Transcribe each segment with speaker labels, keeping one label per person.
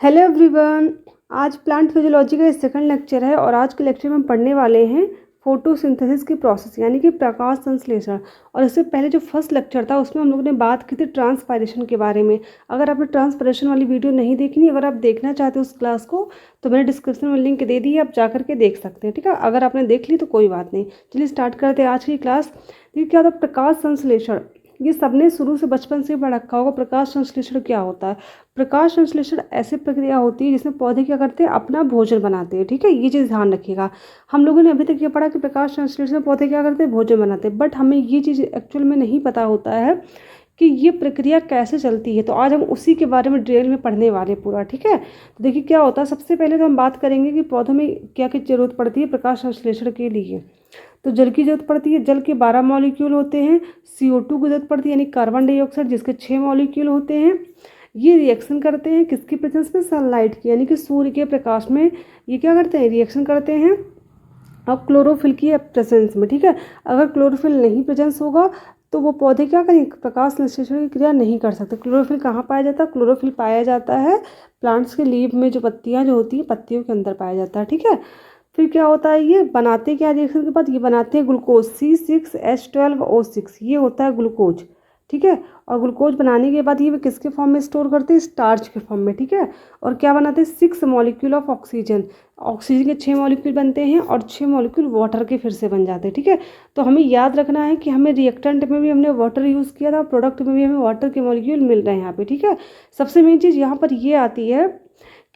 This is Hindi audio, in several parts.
Speaker 1: Hello everyone. आज प्लांट फिजियोलॉजी का सेकंड लेक्चर है और आज के लेक्चर में हम पढ़ने वाले हैं फोटोसिंथेसिस की प्रोसेस यानी कि प्रकाश संश्लेषण। और इससे पहले जो फर्स्ट लेक्चर था उसमें हम लोगों ने बात की थी ट्रांसपायरेशन के बारे में। अगर आपने ट्रांसपायरेशन वाली वीडियो नहीं देखनी, अगर आप देखना चाहते हो उस क्लास को, तो मैंने डिस्क्रिप्शन में लिंक दे दी है, आप जा करके देख सकते हैं। ठीक है, अगर आपने देख ली तो कोई बात नहीं। चलिए स्टार्ट करते हैं आज की क्लास। देखिए क्या होता है प्रकाश संश्लेषण। ये सबने शुरू से बचपन से पढ़ रखा होगा। प्रकाश संश्लेषण क्या होता है? प्रकाश संश्लेषण ऐसी प्रक्रिया होती है जिसमें पौधे क्या करते हैं, अपना भोजन बनाते हैं। ठीक है, ये चीज़ ध्यान रखिएगा। हम लोगों ने अभी तक ये पढ़ा कि प्रकाश संश्लेषण में पौधे क्या करते हैं, भोजन बनाते हैं, बट हमें ये चीज़ एक्चुअल में नहीं पता होता है कि ये प्रक्रिया कैसे चलती है। तो आज हम उसी के बारे में डिटेल में पढ़ने वाले हैं पूरा। ठीक है, तो देखिए क्या होता है। सबसे पहले तो हम बात करेंगे कि पौधों में क्या क्या जरूरत पड़ती है प्रकाश संश्लेषण के लिए। तो जल की जरूरत पड़ती है। जल के 12 मॉलिक्यूल होते हैं। CO2 की जरूरत पड़ती है यानी कार्बन डाइऑक्साइड, जिसके 6 मॉलिक्यूल होते हैं। ये रिएक्शन करते हैं किसकी प्रेजेंस में, सनलाइट की यानी कि सूर्य के प्रकाश में ये क्या करते हैं, रिएक्शन करते हैं। और क्लोरोफिल की प्रेजेंस में। ठीक है, अगर क्लोरोफिल नहीं प्रेजेंस होगा तो वो पौधे क्या करेंगे, प्रकाश संश्लेषण की क्रिया नहीं कर सकते। क्लोरोफिल कहाँ पाया जाता है? क्लोरोफिल पाया जाता है प्लांट्स के लीफ में, जो पत्तियाँ जो होती हैं पत्तियों के अंदर पाया जाता है। ठीक है, फिर क्या होता है, ये बनाते क्या रिएक्शन के बाद, ये बनाते हैं ग्लूकोज C6H12O6, ये होता है ग्लूकोज। ठीक है, और ग्लूकोज बनाने के बाद ये किसके फॉर्म में स्टोर करते हैं, स्टार्च के फॉर्म में। ठीक है, और क्या बनाते हैं, 6 मॉलिक्यूल ऑफ ऑक्सीजन। ऑक्सीजन के 6 मॉलिक्यूल बनते हैं और 6 मॉलिक्यूल वाटर के फिर से बन जाते हैं। ठीक है, तो हमें याद रखना है कि हमें रिएक्टेंट में भी हमने वाटर यूज़ किया था, प्रोडक्ट में भी हमें वाटर के मॉलिक्यूल मिल रहे हैं यहाँ पे। ठीक है, सबसे मेन चीज़ यहाँ पर ये आती है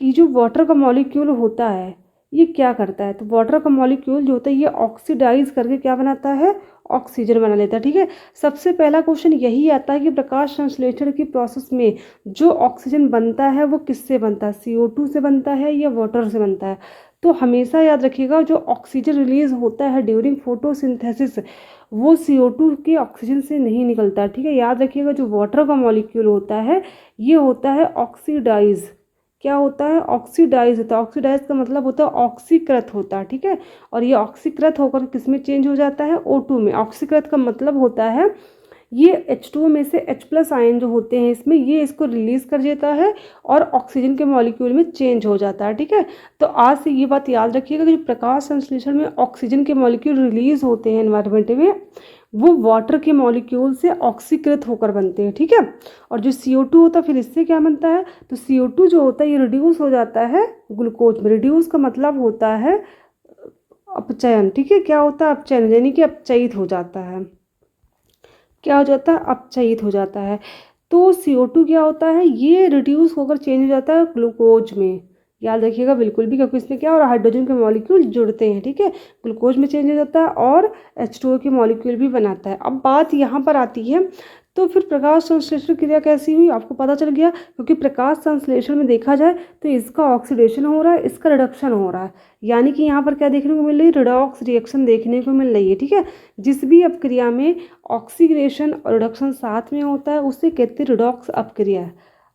Speaker 1: कि जो वाटर का मॉलिक्यूल होता है ये क्या करता है। तो वाटर का मॉलिक्यूल जो होता है ये ऑक्सीडाइज करके क्या बनाता है, ऑक्सीजन बना लेता है। ठीक है, सबसे पहला क्वेश्चन यही आता है कि प्रकाश संश्लेषण की प्रोसेस में जो ऑक्सीजन बनता है वो किससे बनता है, CO2 से बनता है या वाटर से बनता है। तो हमेशा याद रखिएगा जो ऑक्सीजन रिलीज होता है ड्यूरिंग फोटोसिंथेसिस वो CO2 के ऑक्सीजन से नहीं निकलता। ठीक है, याद रखिएगा जो वाटर का मॉलिक्यूल होता है ये होता है ऑक्सीडाइज। क्या होता है, ऑक्सीडाइज होता है। ऑक्सीडाइज का मतलब होता है ऑक्सीकृत होता है। ठीक है, और ये ऑक्सीकृत होकर किस में चेंज हो जाता है, O2 में। ऑक्सीकृत का मतलब होता है ये H2O में से H+ आयन जो होते हैं इसमें ये इसको रिलीज कर देता है और ऑक्सीजन के मॉलिक्यूल में चेंज हो जाता है। ठीक है, तो आज से ये बात याद रखिएगा कि जो प्रकाश संश्लेषण में ऑक्सीजन के मॉलिक्यूल रिलीज होते हैं एनवायरनमेंट में वो वाटर के मॉलिक्यूल से ऑक्सीकृत होकर बनते हैं। ठीक है, और जो CO2 होता है फिर इससे क्या बनता है, तो CO2 जो होता है ये रिड्यूस हो जाता है ग्लूकोज में। रिड्यूस का मतलब होता है अपचयन। ठीक है, क्या होता है, अपचयन यानी कि अपचयित हो जाता है। क्या हो जाता है, अपचयित हो जाता है। तो CO2 क्या होता है, ये रिड्यूस होकर चेंज हो जाता है ग्लूकोज में। याद रखिएगा बिल्कुल भी, क्योंकि इसमें क्या और हाइड्रोजन के मॉलिक्यूल जुड़ते हैं। ठीक है, ग्लूकोज में चेंज हो जाता है और H2O के मॉलिक्यूल भी बनाता है। अब बात यहाँ पर आती है तो फिर प्रकाश संश्लेषण क्रिया कैसी हुई आपको पता चल गया, क्योंकि प्रकाश संश्लेषण में देखा जाए तो इसका ऑक्सीडेशन हो रहा है, इसका रिडक्शन हो रहा है। यानी कि यहाँ पर क्या देखने को मिल रही है, रिडॉक्स रिएक्शन देखने को मिल रही है। ठीक है, जिस भी अपक्रिया में ऑक्सीडेशन और रिडक्शन साथ में होता है उसे कहते हैं रिडॉक्स अपक्रिया।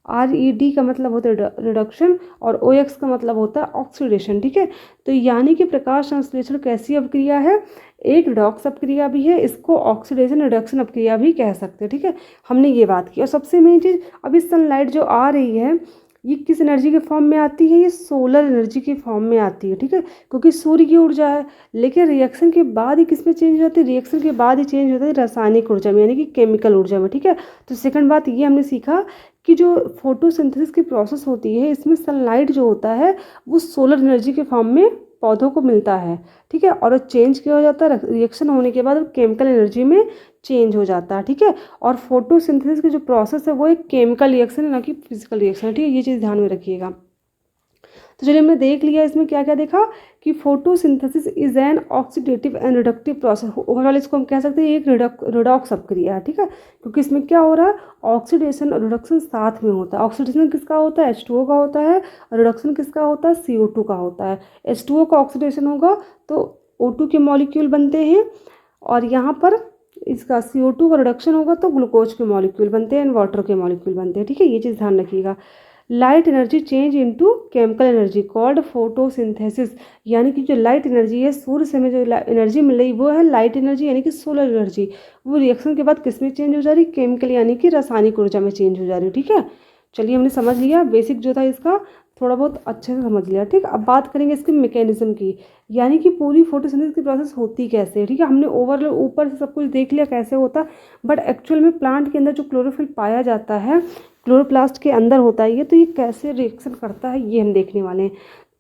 Speaker 1: RED का मतलब होता है रिडक्शन और OX का मतलब होता है ऑक्सीडेशन। ठीक है, तो यानी कि प्रकाश संश्लेषण कैसी अपक्रिया है, एक रिडॉक्स अपक्रिया भी है, इसको ऑक्सीडेशन रिडक्शन अपक्रिया भी कह सकते हैं। ठीक है, हमने ये बात की। और सबसे मेन चीज़, अभी सनलाइट जो आ रही है ये किस एनर्जी के फॉर्म में आती है, ये सोलर एनर्जी के फॉर्म में आती है। ठीक है, क्योंकि सूर्य की ऊर्जा है, लेकिन रिएक्शन के बाद ही किस में चेंज हो जाती है, रिएक्शन के बाद ही चेंज होता है रासायनिक ऊर्जा में यानी कि केमिकल ऊर्जा में। ठीक है, तो सेकंड बात ये हमने सीखा कि जो फोटोसिंथेसिस की प्रोसेस होती है इसमें सनलाइट जो होता है वो सोलर एनर्जी के फॉर्म में पौधों को मिलता है। ठीक है, और चेंज क्या हो जाता है, रिएक्शन होने के बाद केमिकल एनर्जी में चेंज हो जाता है। ठीक है, और फोटोसिंथेसिस की जो प्रोसेस है वो एक केमिकल रिएक्शन है ना कि फिजिकल रिएक्शन है। ठीक है, ये चीज़ ध्यान में रखिएगा। तो चलिए हमने देख लिया इसमें क्या क्या देखा कि photosynthesis is an oxidative and reductive process. Overall इसको हम कह सकते हैं एक रिडॉक्स अपक्रिया है। ठीक है, क्योंकि इसमें क्या हो रहा है, ऑक्सीडेशन और रिडक्शन साथ में होता है। ऑक्सीडेशन किसका होता है, H2O का होता है, और रिडक्शन किसका होता है, CO2 का होता है। H2O का ऑक्सीडेशन होगा तो O2 के मॉलिक्यूल बनते हैं, और यहाँ पर इसका CO2 का रिडक्शन होगा तो ग्लूकोज के मॉलिक्यूल बनते हैं एंड वाटर के मॉलिक्यूल बनते हैं। ठीक है, ये चीज़ ध्यान रखिएगा। Light energy change into chemical energy called photosynthesis. यानी कि जो लाइट एनर्जी है, सूर्य से हमें जो एनर्जी मिल रही वो है लाइट एनर्जी यानी कि सोलर एनर्जी। वो रिएक्शन के बाद किस में चेंज हो जा रही, केमिकल यानी कि रासायनिक ऊर्जा में चेंज हो जा रही है। ठीक है, चलिए हमने समझ लिया बेसिक जो था इसका। थोड़ा बहुत अच्छे से समझ लिया। ठीक, अब बात करेंगे इसके मैकेनिज्म की, यानी कि पूरी फोटोसिंथेसिस की प्रोसेस होती कैसे है। ठीक है, हमने ओवरऑल ऊपर से सब कुछ देख लिया कैसे होता, बट एक्चुअल में प्लांट के अंदर जो क्लोरोफिल पाया जाता है क्लोरोप्लास्ट के अंदर होता है ये, तो ये कैसे रिएक्शन करता है ये हम देखने वाले हैं।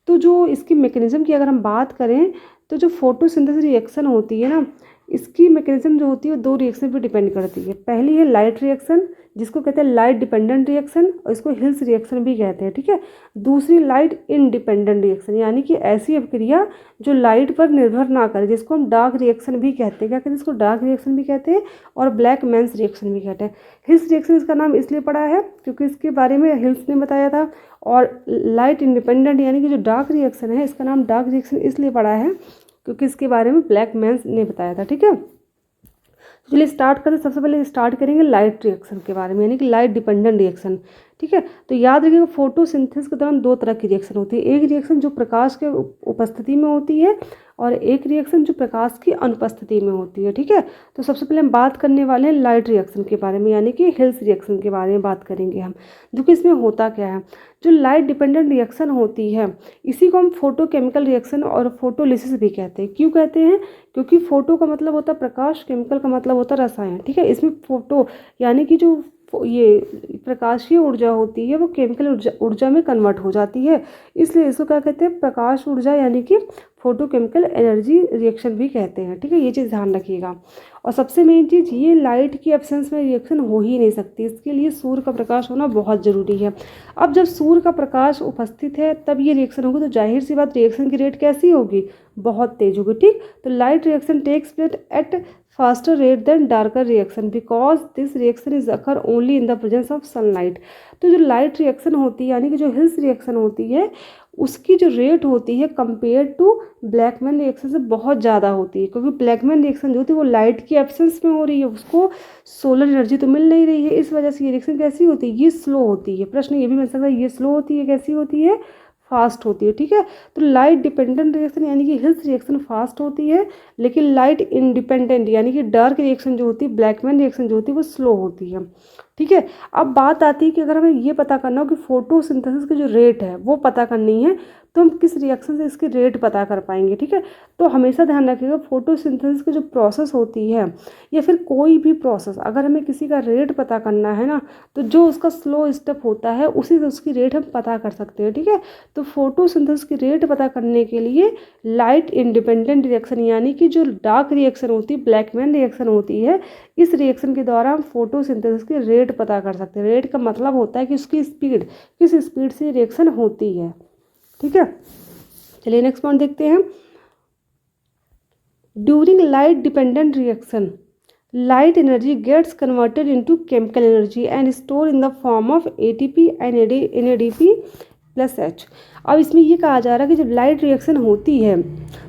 Speaker 1: तो जो इसकी मैकेनिज्म की अगर हम बात करें तो जो फोटोसिंथेसिस रिएक्शन होती है ना, इसकी मैकेनिज्म जो होती है वो दो रिएक्शन पे डिपेंड करती है। पहली है लाइट रिएक्शन, जिसको कहते हैं लाइट डिपेंडेंट रिएक्शन, और इसको हिल्स रिएक्शन भी कहते हैं। ठीक है, दूसरी लाइट इंडिपेंडेंट रिएक्शन, यानी कि ऐसी अभिक्रिया जो लाइट पर निर्भर ना करे, जिसको हम डार्क रिएक्शन भी कहते हैं। क्या कहते हैं इसको? डार्क रिएक्शन भी कहते हैं और ब्लैक मैन्स रिएक्शन भी कहते हैं। हिल्स रिएक्शन इसका नाम इसलिए पड़ा है क्योंकि इसके बारे में हिल्स ने बताया था, और लाइट इंडिपेंडेंट यानी कि जो डार्क रिएक्शन है इसका नाम डार्क रिएक्शन इसलिए पड़ा है क्योंकि इसके बारे में ब्लैक मैन्स ने बताया था। ठीक है, चलिए स्टार्ट करते। सबसे पहले स्टार्ट करेंगे लाइट रिएक्शन के बारे में, यानी कि लाइट डिपेंडेंट रिएक्शन। ठीक है, तो याद रखिएगा फोटोसिंथेसिस के दौरान दो तरह की रिएक्शन होती है। एक रिएक्शन जो प्रकाश के उपस्थिति में होती है और एक रिएक्शन जो प्रकाश की अनुपस्थिति में होती है। ठीक है, तो सबसे पहले हम बात करने वाले हैं लाइट रिएक्शन के बारे में, यानी कि हिल्स रिएक्शन के बारे में बात करेंगे हम। देखिए इसमें होता क्या है, जो लाइट डिपेंडेंट रिएक्शन होती है इसी को हम फोटोकेमिकल रिएक्शन और फोटोलिसिस भी कहते हैं। क्यों कहते हैं? क्योंकि फोटो का मतलब होता है प्रकाश, केमिकल का मतलब होता है रसायन। ठीक है, इसमें फोटो यानी कि जो ये प्रकाशीय ऊर्जा होती है वो केमिकल ऊर्जा में कन्वर्ट हो जाती है, इसलिए इसको क्या कहते हैं? प्रकाश ऊर्जा, यानी कि फोटोकेमिकल एनर्जी रिएक्शन भी कहते हैं। ठीक है, ये चीज़ ध्यान रखिएगा। और सबसे मेन चीज़, ये लाइट की एब्सेंस में रिएक्शन हो ही नहीं सकती, इसके लिए सूर्य का प्रकाश होना बहुत ज़रूरी है। अब जब सूर्य का प्रकाश उपस्थित है तब ये रिएक्शन होगी, तो जाहिर सी बात रिएक्शन की रेट कैसी होगी? बहुत तेज होगी। ठीक, तो light reaction takes place at faster rate than darker reaction because this reaction is occur only in the presence of sunlight. तो जो लाइट रिएक्शन होती है यानी कि जो हिल्स रिएक्शन होती है उसकी जो रेट होती है कंपेयर टू ब्लैकमैन रिएक्शन से बहुत ज़्यादा होती है, क्योंकि ब्लैकमैन रिएक्शन जो होती है वो लाइट की एब्सेंस में हो रही है, उसको सोलर एनर्जी तो मिल नहीं रही है, इस वजह से ये रिएक्शन कैसी होती है? ये स्लो होती है। प्रश्न ये भी मिल सकता है ये स्लो होती है, कैसी होती है? फास्ट होती है। ठीक है, तो लाइट डिपेंडेंट रिएक्शन यानी कि हिल्स रिएक्शन फास्ट होती है, लेकिन लाइट इंडिपेंडेंट यानी कि डार्क रिएक्शन जो होती है, ब्लैकमैन रिएक्शन जो होती है वो स्लो होती है। ठीक है, अब बात आती है कि अगर हमें ये पता करना हो कि फोटोसिंथेसिस की जो रेट है वो पता करनी है तो हम किस रिएक्शन से इसकी रेट पता कर पाएंगे। ठीक है, तो हमेशा ध्यान रखिएगा फोटोसिंथेसिस की जो प्रोसेस होती है या फिर कोई भी प्रोसेस, अगर हमें किसी का रेट पता करना है ना, तो जो उसका स्लो स्टेप होता है उसी से उसकी रेट हम पता कर सकते हैं। ठीक है, तो फोटोसिंथेसिस की रेट पता करने के लिए लाइट इंडिपेंडेंट रिएक्शन यानी कि जो डार्क रिएक्शन होती है, ब्लैकमैन रिएक्शन होती है, इस रिएक्शन के द्वारा हम फोटोसिंथेसिस की रेट पता कर सकते हैं। रेट का मतलब होता है कि उसकी स्पीड, किस स्पीड से रिएक्शन होती है। ठीक है, चलिए नेक्स्ट पॉइंट देखते हैं। During light dependent reaction light energy gets converted into chemical energy and store in the form of ATP and NADP plus H. अब इसमें ये कहा जा रहा है कि जब लाइट रिएक्शन होती है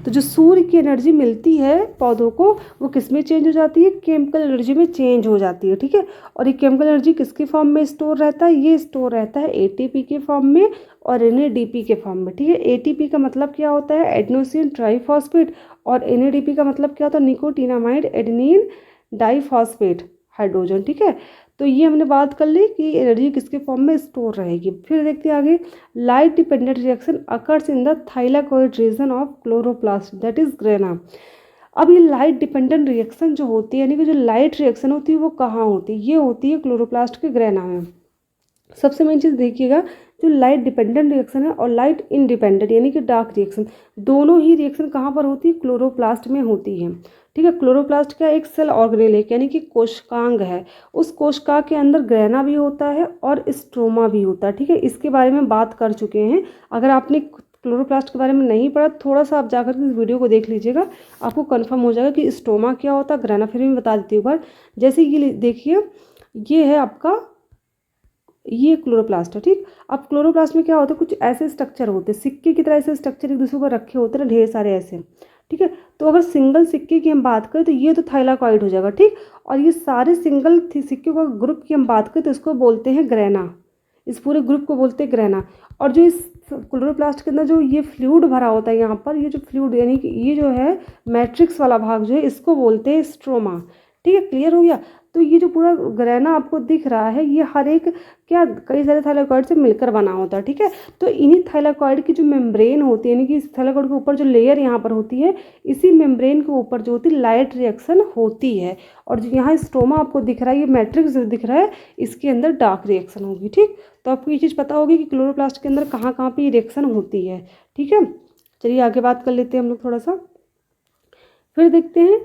Speaker 1: तो जो सूर्य की एनर्जी मिलती है पौधों को वो किस में चेंज हो जाती है? केमिकल एनर्जी में चेंज हो जाती है। ठीक है, और ये केमिकल एनर्जी किसके फॉर्म में स्टोर रहता है? ये स्टोर रहता है एटीपी के फॉर्म में और एनएडीपी के फॉर्म में। ठीक है, एटीपी का मतलब क्या होता है? एडेनोसिन ट्राइफॉस्फेट, और एनएडीपी का मतलब क्या होता है? Nicotinamide adenine diphosphate hydrogen. ठीक है, तो ये हमने बात कर ली कि एनर्जी किसके फॉर्म में स्टोर रहेगी। फिर देखते हैं आगे, light dependent reaction occurs in the thylakoid region of chloroplast that is grana. अब ये लाइट डिपेंडेंट रिएक्शन जो होती है यानी कि जो लाइट रिएक्शन होती है वो कहाँ होती है? ये होती है क्लोरोप्लास्ट के ग्रेना में। सबसे मेन चीज़ देखिएगा, जो लाइट डिपेंडेंट रिएक्शन है और लाइट इंडिपेंडेंट यानी कि डार्क रिएक्शन, दोनों ही रिएक्शन कहाँ पर होती है? क्लोरोप्लास्ट में होती है। ठीक है, क्लोरोप्लास्ट का एक सेल ऑर्गेनेल है यानी कि कोशिकांग है, उस कोशिका के अंदर ग्रेना भी होता है और स्ट्रोमा भी होता है। ठीक है, इसके बारे में बात कर चुके हैं। अगर आपने क्लोरोप्लास्ट के बारे में नहीं पढ़ा थोड़ा सा आप जाकर के इस वीडियो को देख लीजिएगा, आपको कंफर्म हो जाएगा कि स्ट्रोमा क्या होता है, ग्रेना फिर भी बता देती हूँ एक बार। जैसे ये देखिए, ये है आपका, ये क्लोरोप्लास्ट है। ठीक, अब क्लोरोप्लास्ट में क्या होता है? कुछ ऐसे स्ट्रक्चर होते हैं, सिक्के की तरह ऐसे स्ट्रक्चर एक दूसरे पर रखे होते हैं ना, ढेर सारे ऐसे। ठीक है, तो अगर सिंगल सिक्के की हम बात करें तो ये तो थाइलाकॉइड हो जाएगा। ठीक, और ये सारे सिंगल सिक्के का ग्रुप की हम बात करें तो इसको बोलते हैं ग्रेना, इस पूरे ग्रुप को बोलते हैं ग्रेना। और जो इस क्लोरोप्लास्ट के अंदर जो ये फ्लूइड भरा होता है यहाँ पर, ये जो फ्लूइड यानी कि ये जो है मैट्रिक्स वाला भाग जो है इसको बोलते हैं स्ट्रोमा। ठीक है, क्लियर हो गया? तो ये जो पूरा ग्रैना आपको दिख रहा है ये हर एक क्या कई सारे थाइलाकॉइड से मिलकर बना होता है, ठीक है। तो इन्हीं थाइलाकॉइड की जो मेम्ब्रेन होती है, यानी कि इस थाइलाकॉइड के ऊपर जो लेयर यहाँ पर होती है, इसी मेम्ब्रेन के ऊपर जो होती है लाइट रिएक्शन होती है। और जो यहाँ स्ट्रोमा आपको दिख रहा है, ये मैट्रिक्स जो दिख रहा है, इसके अंदर डार्क रिएक्शन होगी, ठीक। तो आपको ये चीज़ पता होगी कि क्लोरोप्लास्ट के अंदर कहाँ कहाँ पर ये रिएक्शन होती है, ठीक है। चलिए आगे बात कर लेते हैं हम लोग थोड़ा सा, फिर देखते हैं।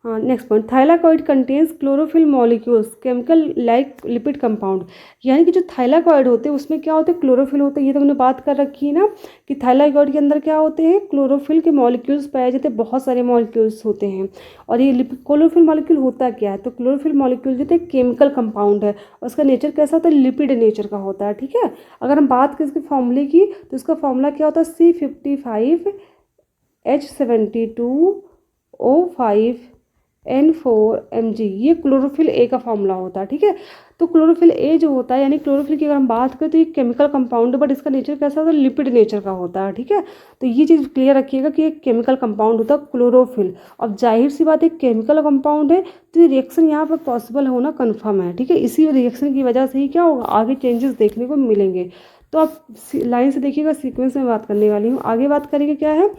Speaker 1: हाँ, next point, thylakoid contains chlorophyll molecules chemical like lipid compound. यानी कि जो थाइलाकॉइड होते हैं उसमें क्या होते हैं, क्लोरोफिल होते हैं। ये तो हमने बात कर रखी है ना कि थाइलाकॉइड के अंदर क्या होते हैं, क्लोरोफिल के मॉलिक्यूल्स पाए जाते हैं, बहुत सारे मॉलिक्यूल्स होते हैं। और ये क्लोरोफिल मॉलिक्यूल होता क्या है, तो क्लोरोफिल मॉलिक्यूल जो है केमिकल कंपाउंड है और उसका नेचर कैसा होता है, लिपिड नेचर का होता है, ठीक है। अगर हम बात करें इसके फॉर्मूले की तो इसका फॉर्मूला क्या होता है, C55H72O5N4Mg, ये क्लोरोफिल ए का फॉर्मूला होता है, ठीक है। तो क्लोरोफिल ए जो होता है, यानी क्लोरोफिल की अगर हम बात करें तो ये केमिकल कंपाउंड है, बट इसका नेचर कैसा होता है, लिपिड नेचर का होता है, ठीक है। तो ये चीज़ क्लियर रखिएगा कि एक केमिकल कंपाउंड होता है क्लोरोफिल। अब जाहिर सी बात है केमिकल कंपाउंड है तो ये रिएक्शन यहाँ पर पॉसिबल होना कन्फर्म है, ठीक है। इसी रिएक्शन की वजह से ही क्या होगा, आगे चेंजेस देखने को मिलेंगे। तो आप लाइन से देखिएगा, सीक्वेंस में बात करने वाली हूँ। आगे बात करेंगे क्या है,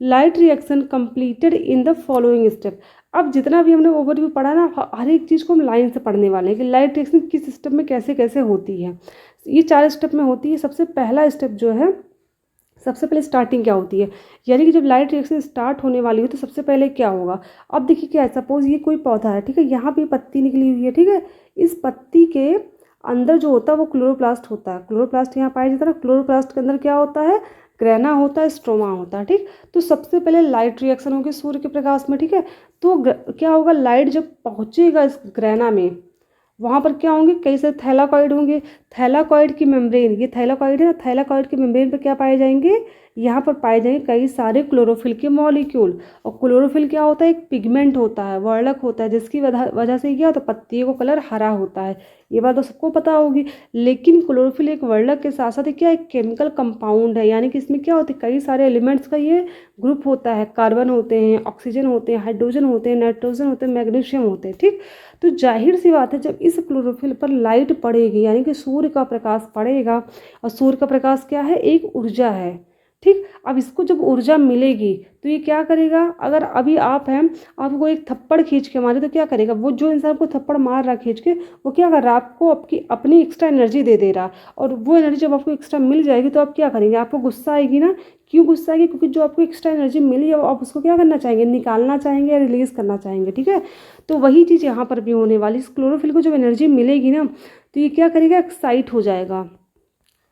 Speaker 1: light reaction completed in the following step. अब जितना भी हमने ओवरव्यू पढ़ा ना, हर एक चीज़ को हम लाइन से पढ़ने वाले हैं कि लाइट रिएक्शन किस सिस्टम में कैसे कैसे होती है। ये 4 स्टेप में होती है। सबसे पहला स्टेप जो है, सबसे पहले स्टार्टिंग क्या होती है, यानी कि जब लाइट रिएक्शन स्टार्ट होने वाली हो तो सबसे पहले क्या होगा। अब देखिए क्या है, सपोज ये कोई पौधा है, ठीक है, यहाँ पे पत्ती निकली हुई है, ठीक है। इस पत्ती के अंदर जो होता है वो क्लोरोप्लास्ट होता है। क्लोरोप्लास्ट यहाँ पाया जाता है। क्लोरोप्लास्ट के अंदर क्या होता है, ग्रैना होता है, स्ट्रोमा होता है, ठीक। तो सबसे पहले लाइट रिएक्शन होगी सूर्य के प्रकाश में, ठीक है। तो क्या होगा, लाइट जब पहुँचेगा इस ग्रैना में, वहाँ पर क्या होंगे, कई सारे थैलाकॉइड होंगे। थैलाकॉइड की मेम्ब्रेन, ये थैलाकॉइड है ना, थैलाकॉइड की मेम्ब्रेन पर क्या पाए जाएंगे, यहाँ पर पाए जाएंगे कई सारे क्लोरोफिल के मॉलिक्यूल। और क्लोरोफिल क्या होता है, एक पिगमेंट होता है, वर्णक होता है, जिसकी वजह से क्या होता है, पत्तियों का कलर हरा होता है। ये बात तो सबको पता होगी। लेकिन क्लोरोफिल एक वर्णक के साथ साथ क्या एक केमिकल कंपाउंड है, यानी कि इसमें क्या होते हैं, कई सारे एलिमेंट्स का ये ग्रुप होता है। कार्बन होते हैं, ऑक्सीजन होते हैं, हाइड्रोजन होते हैं, नाइट्रोजन होते हैं, मैग्नीशियम होते हैं, ठीक। तो जाहिर सी बात है जब इस क्लोरोफिल पर लाइट पड़ेगी, यानी कि सूर्य का प्रकाश पड़ेगा, और सूर्य का प्रकाश क्या है, एक ऊर्जा है, ठीक। अब इसको जब ऊर्जा मिलेगी तो ये क्या करेगा, अगर अभी आप हैं, आपको एक थप्पड़ खींच के मारे तो क्या करेगा, वो जो इंसान को थप्पड़ मार रहा है खींच के, वो क्या कर रहा है, आपको आपकी अपनी एक्स्ट्रा एनर्जी दे दे रहा। और वो एनर्जी जब आपको एक्स्ट्रा मिल जाएगी तो आप क्या करेंगे, आपको गुस्सा आएगी ना। क्यों गुस्सा आएगी, क्योंकि जो आपको एक्स्ट्रा एनर्जी मिली है आप उसको क्या करना चाहेंगे, निकालना चाहेंगे या रिलीज़ करना चाहेंगे, ठीक है। तो वही चीज़ यहाँ पर भी होने वाली। इस क्लोरोफिल को जब एनर्जी मिलेगी ना तो ये क्या करेगा, एक्साइट हो जाएगा,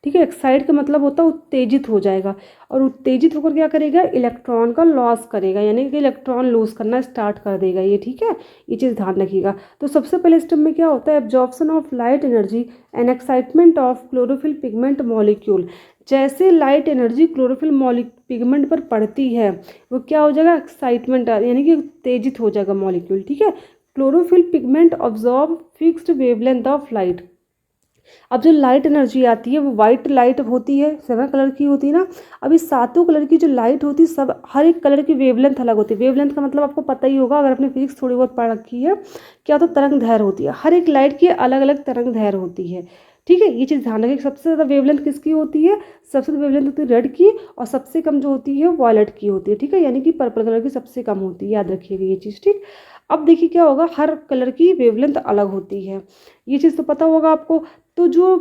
Speaker 1: ठीक है। एक्साइट का मतलब होता है उत्तेजित हो जाएगा, और उत्तेजित होकर क्या करेगा, इलेक्ट्रॉन का लॉस करेगा, यानी कि इलेक्ट्रॉन लूज करना स्टार्ट कर देगा ये, ठीक है। ये चीज़ ध्यान रखिएगा। तो सबसे पहले स्टेप में क्या होता है, absorption of light energy and excitement of chlorophyll pigment molecule. जैसे लाइट एनर्जी क्लोरोफिल पिगमेंट पर पड़ती है वो क्या हो जाएगा, एक्साइटमेंट, यानी कि उत्तेजित हो जाएगा मॉलिक्यूल, ठीक है। Chlorophyll pigment absorb fixed wavelength of light. अब जो लाइट एनर्जी आती है वो वाइट लाइट होती है, 7 कलर की होती है ना। अब इस 7 कलर की जो लाइट होती है, सब हर एक कलर की वेवलेंथ अलग होती है। वेवलेंथ का मतलब आपको पता ही होगा, अगर आपने फिजिक्स थोड़ी बहुत पढ़ रखी है, क्या तो तरंग दैर्घ्य होती है। हर एक लाइट की अलग अलग तरंग दैर्घ्य होती है, ठीक है। ये चीज़ ध्यान रखें। सबसे ज़्यादा वेवलेंथ किसकी होती है, सबसे ज़्यादा वेवलेंथ होती है रेड की, और सबसे कम जो होती है वॉयलेट की होती है, ठीक है। यानी कि पर्पल कलर की सबसे कम होती है, याद रखिएगा ये चीज़, ठीक। अब देखिए क्या होगा, हर कलर की वेवलेंथ अलग होती है, ये चीज़ तो पता होगा आपको। तो जो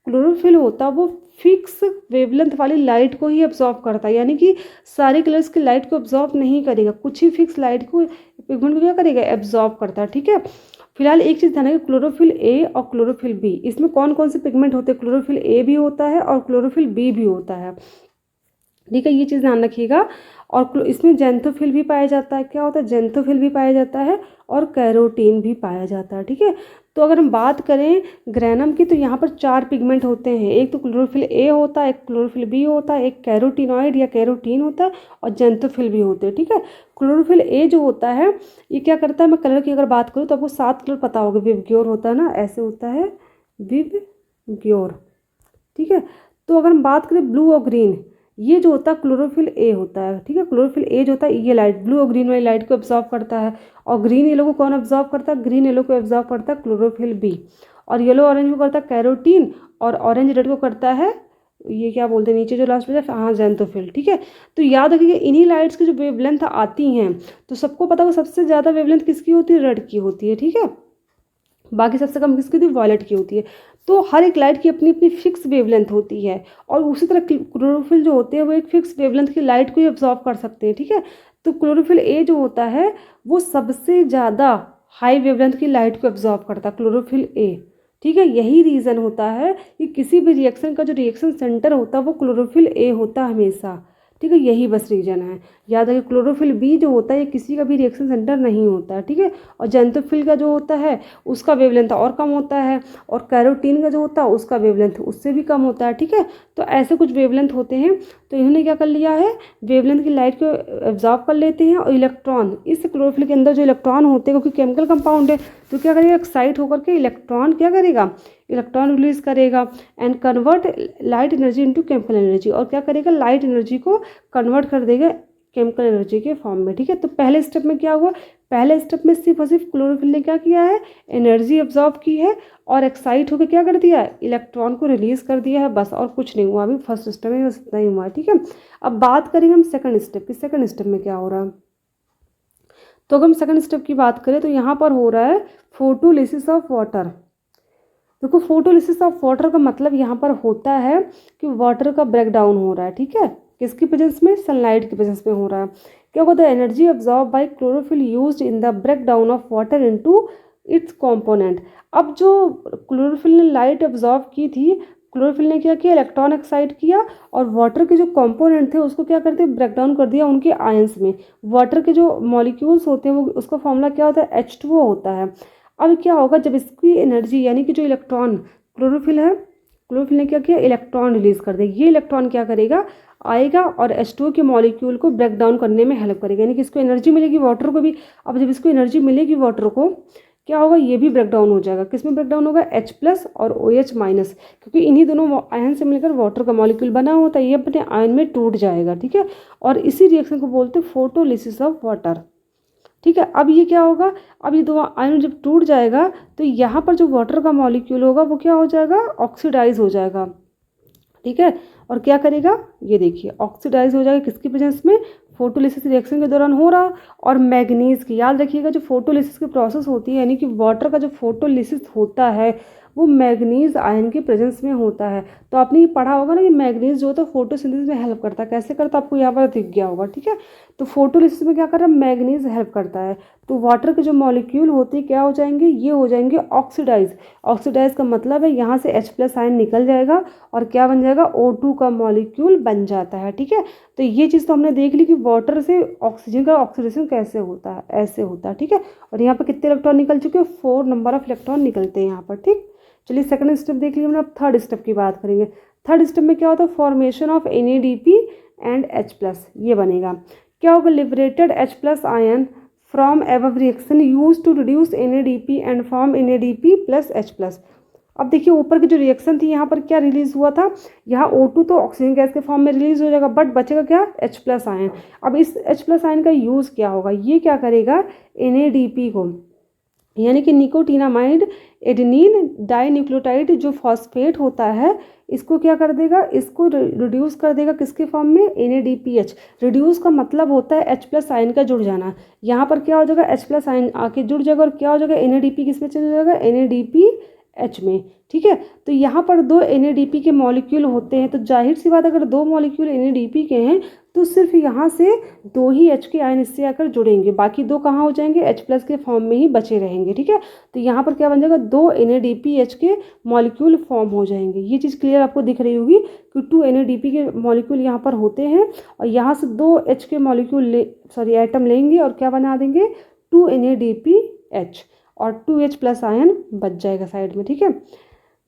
Speaker 1: क्लोरोफिल होता है वो फिक्स वेवलेंथ वाली लाइट को ही अब्जॉर्ब करता है, यानी कि सारे कलर्स की लाइट को अब्जॉर्ब नहीं करेगा, कुछ ही फिक्स लाइट को, पिगमेंट को क्या करेगा, एब्जॉर्ब करता है, ठीक है। फिलहाल एक चीज़ ध्यान रखिए, क्लोरोफिल ए और क्लोरोफिल बी, इसमें कौन कौन से पिगमेंट होते हैं, क्लोरोफिल ए भी होता है और क्लोरोफिल बी भी होता है, ठीक है। ये चीज़ ध्यान रखिएगा। और इसमें जेंथोफिल भी पाया जाता है, क्या होता है, जेंथोफिल भी पाया जाता है, और कैरोटीन भी पाया जाता है, ठीक है। तो अगर हम बात करें ग्रैनम की तो यहाँ पर 4 पिगमेंट होते हैं। एक तो क्लोरोफिल ए होता है, एक क्लोरोफिल बी होता है, एक कैरोटीनॉइड या कैरोटीन होता है, और जेंथोफिल भी होते हैं, ठीक है। क्लोरोफिल ए जो होता है ये क्या करता है, मैं कलर की अगर बात करूँ तो आपको 7 कलर पता होगा। विवग्योर होता है ना, ऐसे होता है विवग्योर, ठीक है। तो अगर हम बात करें ब्लू और ग्रीन, ये जो होता है क्लोरोफिल ए होता है, ठीक है। क्लोरोफिल ए जो होता है ये लाइट ब्लू और ग्रीन वाली लाइट को एब्जॉर्ब करता है, और ग्रीन येलो को कौन एब्जॉर्ब करता है, ग्रीन येलो को एब्जॉर्ब करता है क्लोरोफिल बी, और येलो ऑरेंज को करता है कैरोटीन, और ऑरेंज रेड को करता है ये क्या बोलते हैं नीचे जो लास्ट में, हाँ ज़ैंथोफिल, ठीक है। तो याद रखिए इन्हीं लाइट्स की जो वेवलेंथ आती हैं, तो सबको पता है वो सबसे ज़्यादा वेवलेंथ किसकी होती है, रेड की होती है, ठीक है। बाकी सबसे कम किसकी होती है, वॉयलेट की होती है। तो हर एक लाइट की अपनी अपनी फिक्स वेवलेंथ होती है, और उसी तरह क्लोरोफिल जो होते हैं वो एक फिक्स वेवलेंथ की लाइट को ही ऑब्जॉर्व कर सकते हैं, ठीक है। तो क्लोरोफिल ए जो होता है वो सबसे ज़्यादा हाई वेवलेंथ की लाइट को ऑब्जॉर्व करता है, क्लोरोफिल ए, ठीक है। यही रीज़न होता है कि किसी भी रिएक्शन का जो रिएक्शन सेंटर होता है वो क्लोरोफिल ए होता है हमेशा, ठीक है। यही बस रीजन है। याद रखिए क्लोरोफिल बी जो होता है ये किसी का भी रिएक्शन सेंटर नहीं होता है, ठीक है। और ज़ैंथोफिल का जो होता है उसका वेवलेंथ और कम होता है, और कैरोटीन का जो होता है उसका वेवलेंथ उससे भी कम होता है, ठीक है। तो ऐसे कुछ वेवलेंथ होते हैं। तो इन्होंने क्या कर लिया है, वेवलेंथ की लाइट को एब्जॉर्ब कर लेते हैं, और इलेक्ट्रॉन इस क्लोरोफिल के अंदर जो इलेक्ट्रॉन होते हैं क्योंकि केमिकल कंपाउंड है, तो क्या करेगा, एक्साइट होकर के इलेक्ट्रॉन क्या करेगा, इलेक्ट्रॉन रिलीज करेगा, and convert light energy into chemical energy, और क्या करेगा, लाइट एनर्जी को कन्वर्ट कर देगा केमिकल एनर्जी के फॉर्म में, ठीक है। तो पहले स्टेप में क्या हुआ, पहले स्टेप में सिर्फ और सिर्फ क्लोरोफिल ने क्या किया है, एनर्जी ऑब्जॉर्व की है, और एक्साइट होकर क्या कर दिया है, इलेक्ट्रॉन को रिलीज कर दिया है, बस और कुछ नहीं हुआ। अभी फर्स्ट स्टेप में बस इतना ही हुआ है, ठीक है। अब बात करेंगे हम सेकंड स्टेप की, सेकंड स्टेप में क्या हो रहा है। तो अगर हम सेकंड स्टेप की बात करें तो यहाँ पर हो रहा है फोटोलिसिस ऑफ वाटर। देखो फोटोलिसिस ऑफ वाटर का मतलब यहाँ पर होता है कि वाटर का ब्रेक डाउन हो रहा है, ठीक है। किसकी प्रेजेंस में, सनलाइट की प्रेजेंस में हो रहा है। क्या होता है, energy absorb by chlorophyll used in the break down of water into its component. अब जो क्लोरोफिल ने लाइट ऑब्जॉर्व की थी, क्लोरोफिल ने क्या किया, इलेक्ट्रॉन एक्साइट किया, और वाटर के जो कंपोनेंट थे उसको क्या करते, ब्रेक डाउन कर दिया उनके आयंस में। वाटर के जो मॉलिक्यूल्स होते हैं वो उसका फॉर्मूला क्या होता है, H2O होता है। अब क्या होगा, जब इसकी एनर्जी यानी कि जो इलेक्ट्रॉन क्लोरोफिल है, क्लोरोफिल ने क्या किया, इलेक्ट्रॉन रिलीज कर दिया। ये इलेक्ट्रॉन क्या करेगा, आएगा और H2O के मॉलिक्यूल को ब्रेक डाउन करने में हेल्प करेगा, यानी कि इसको एनर्जी मिलेगी, वाटर को भी। अब जब इसको एनर्जी मिलेगी वाटर को, क्या होगा, ये भी ब्रेक डाउन हो जाएगा। किस में ब्रेक डाउन होगा, H+ और OH-, क्योंकि इन्हीं दोनों आयन से मिलकर वाटर का मॉलिक्यूल बना होता है, ये अपने आयन में टूट जाएगा, ठीक है। और इसी रिएक्शन को बोलते हैं फोटोलिसिस ऑफ वाटर, ठीक है। अब ये क्या होगा, अब ये दो आयन जब टूट जाएगा तो यहाँ पर जो वाटर का मॉलिक्यूल होगा वो क्या हो जाएगा, ऑक्सीडाइज हो जाएगा, ठीक है। और क्या करेगा, ये देखिए ऑक्सीडाइज हो जाएगा, किसकी प्रेजेंस में, फोटोलिसिस रिएक्शन के दौरान हो रहा। और मैग्नीज की, याद रखिएगा जो फोटोलिसिस की प्रोसेस होती है, यानी कि वाटर का जो फोटोलिसिस होता है वो मैग्नीज आयन के प्रेजेंस में होता है। तो आपने ये पढ़ा होगा ना कि मैग्नीज जो होता है फोटोसिंथेसिस में हेल्प करता है, कैसे करता है आपको यहाँ पर दिख गया होगा, ठीक है। तो फोटोलिसिस में क्या कर रहा है, मैग्नीज हेल्प करता है। तो वाटर के जो मॉलिक्यूल होते हैं क्या हो जाएंगे, ये हो जाएंगे ऑक्सीडाइज। ऑक्सीडाइज का मतलब है यहाँ से H+ आयन निकल जाएगा और क्या बन जाएगा, O2 का मॉलिक्यूल बन जाता है, ठीक है। तो ये चीज़ तो हमने देख ली कि वाटर से ऑक्सीजन का ऑक्सीडेशन कैसे होता है, ऐसे होता है, ठीक है। और यहाँ पर कितने इलेक्ट्रॉन निकल चुके हैं, 4 नंबर ऑफ इलेक्ट्रॉन निकलते हैं यहाँ पर, ठीक। चलिए सेकंड स्टेप देख लिया हमने, अब थर्ड स्टेप की बात करेंगे। थर्ड स्टेप में क्या होता है, formation of NADP and H+, ये बनेगा। क्या होगा, liberated H+ ion from above reaction use to reduce NADP and form NADP + H+। अब देखिए ऊपर की जो रिएक्शन थी यहाँ पर क्या रिलीज हुआ था, यहाँ O2 तो ऑक्सीजन गैस के फॉर्म में रिलीज हो जाएगा, बट बचेगा क्या, H+ आयन। अब इस H+ आयन का यूज़ क्या होगा, ये क्या करेगा, NADP को, यानी कि निकोटीनामाइड एडेनिन डाइन्यूक्लियोटाइड जो फॉस्फेट होता है, इसको क्या कर देगा, इसको रिड्यूस कर देगा किसके फॉर्म में, NADPH। रिड्यूस का मतलब होता है H+ आयन का जुड़ जाना। यहाँ पर क्या हो जाएगा, H+ आयन आके जुड़ जाएगा और क्या हो जाएगा, NADP किस में चल जाएगा, NADPH में, ठीक है। तो यहाँ पर 2 NADP के मॉलिक्यूल होते हैं, तो जाहिर सी बात अगर 2 मॉलिक्यूल NADP के हैं तो सिर्फ यहाँ से 2 ही H के आयन इससे आकर जुड़ेंगे, बाकी 2 कहाँ हो जाएंगे, H+ के फॉर्म में ही बचे रहेंगे, ठीक है। तो यहाँ पर क्या बन जाएगा, 2 NADPH के मॉलिक्यूल फॉर्म हो जाएंगे। ये चीज़ क्लियर आपको दिख रही होगी कि 2 NADP के मॉलिक्यूल यहाँ पर होते हैं, और यहाँ से 2 H के मॉलिक्यूल एटम लेंगे और क्या बना देंगे, 2 NADPH, और 2H+ आयन बच जाएगा साइड में, ठीक है।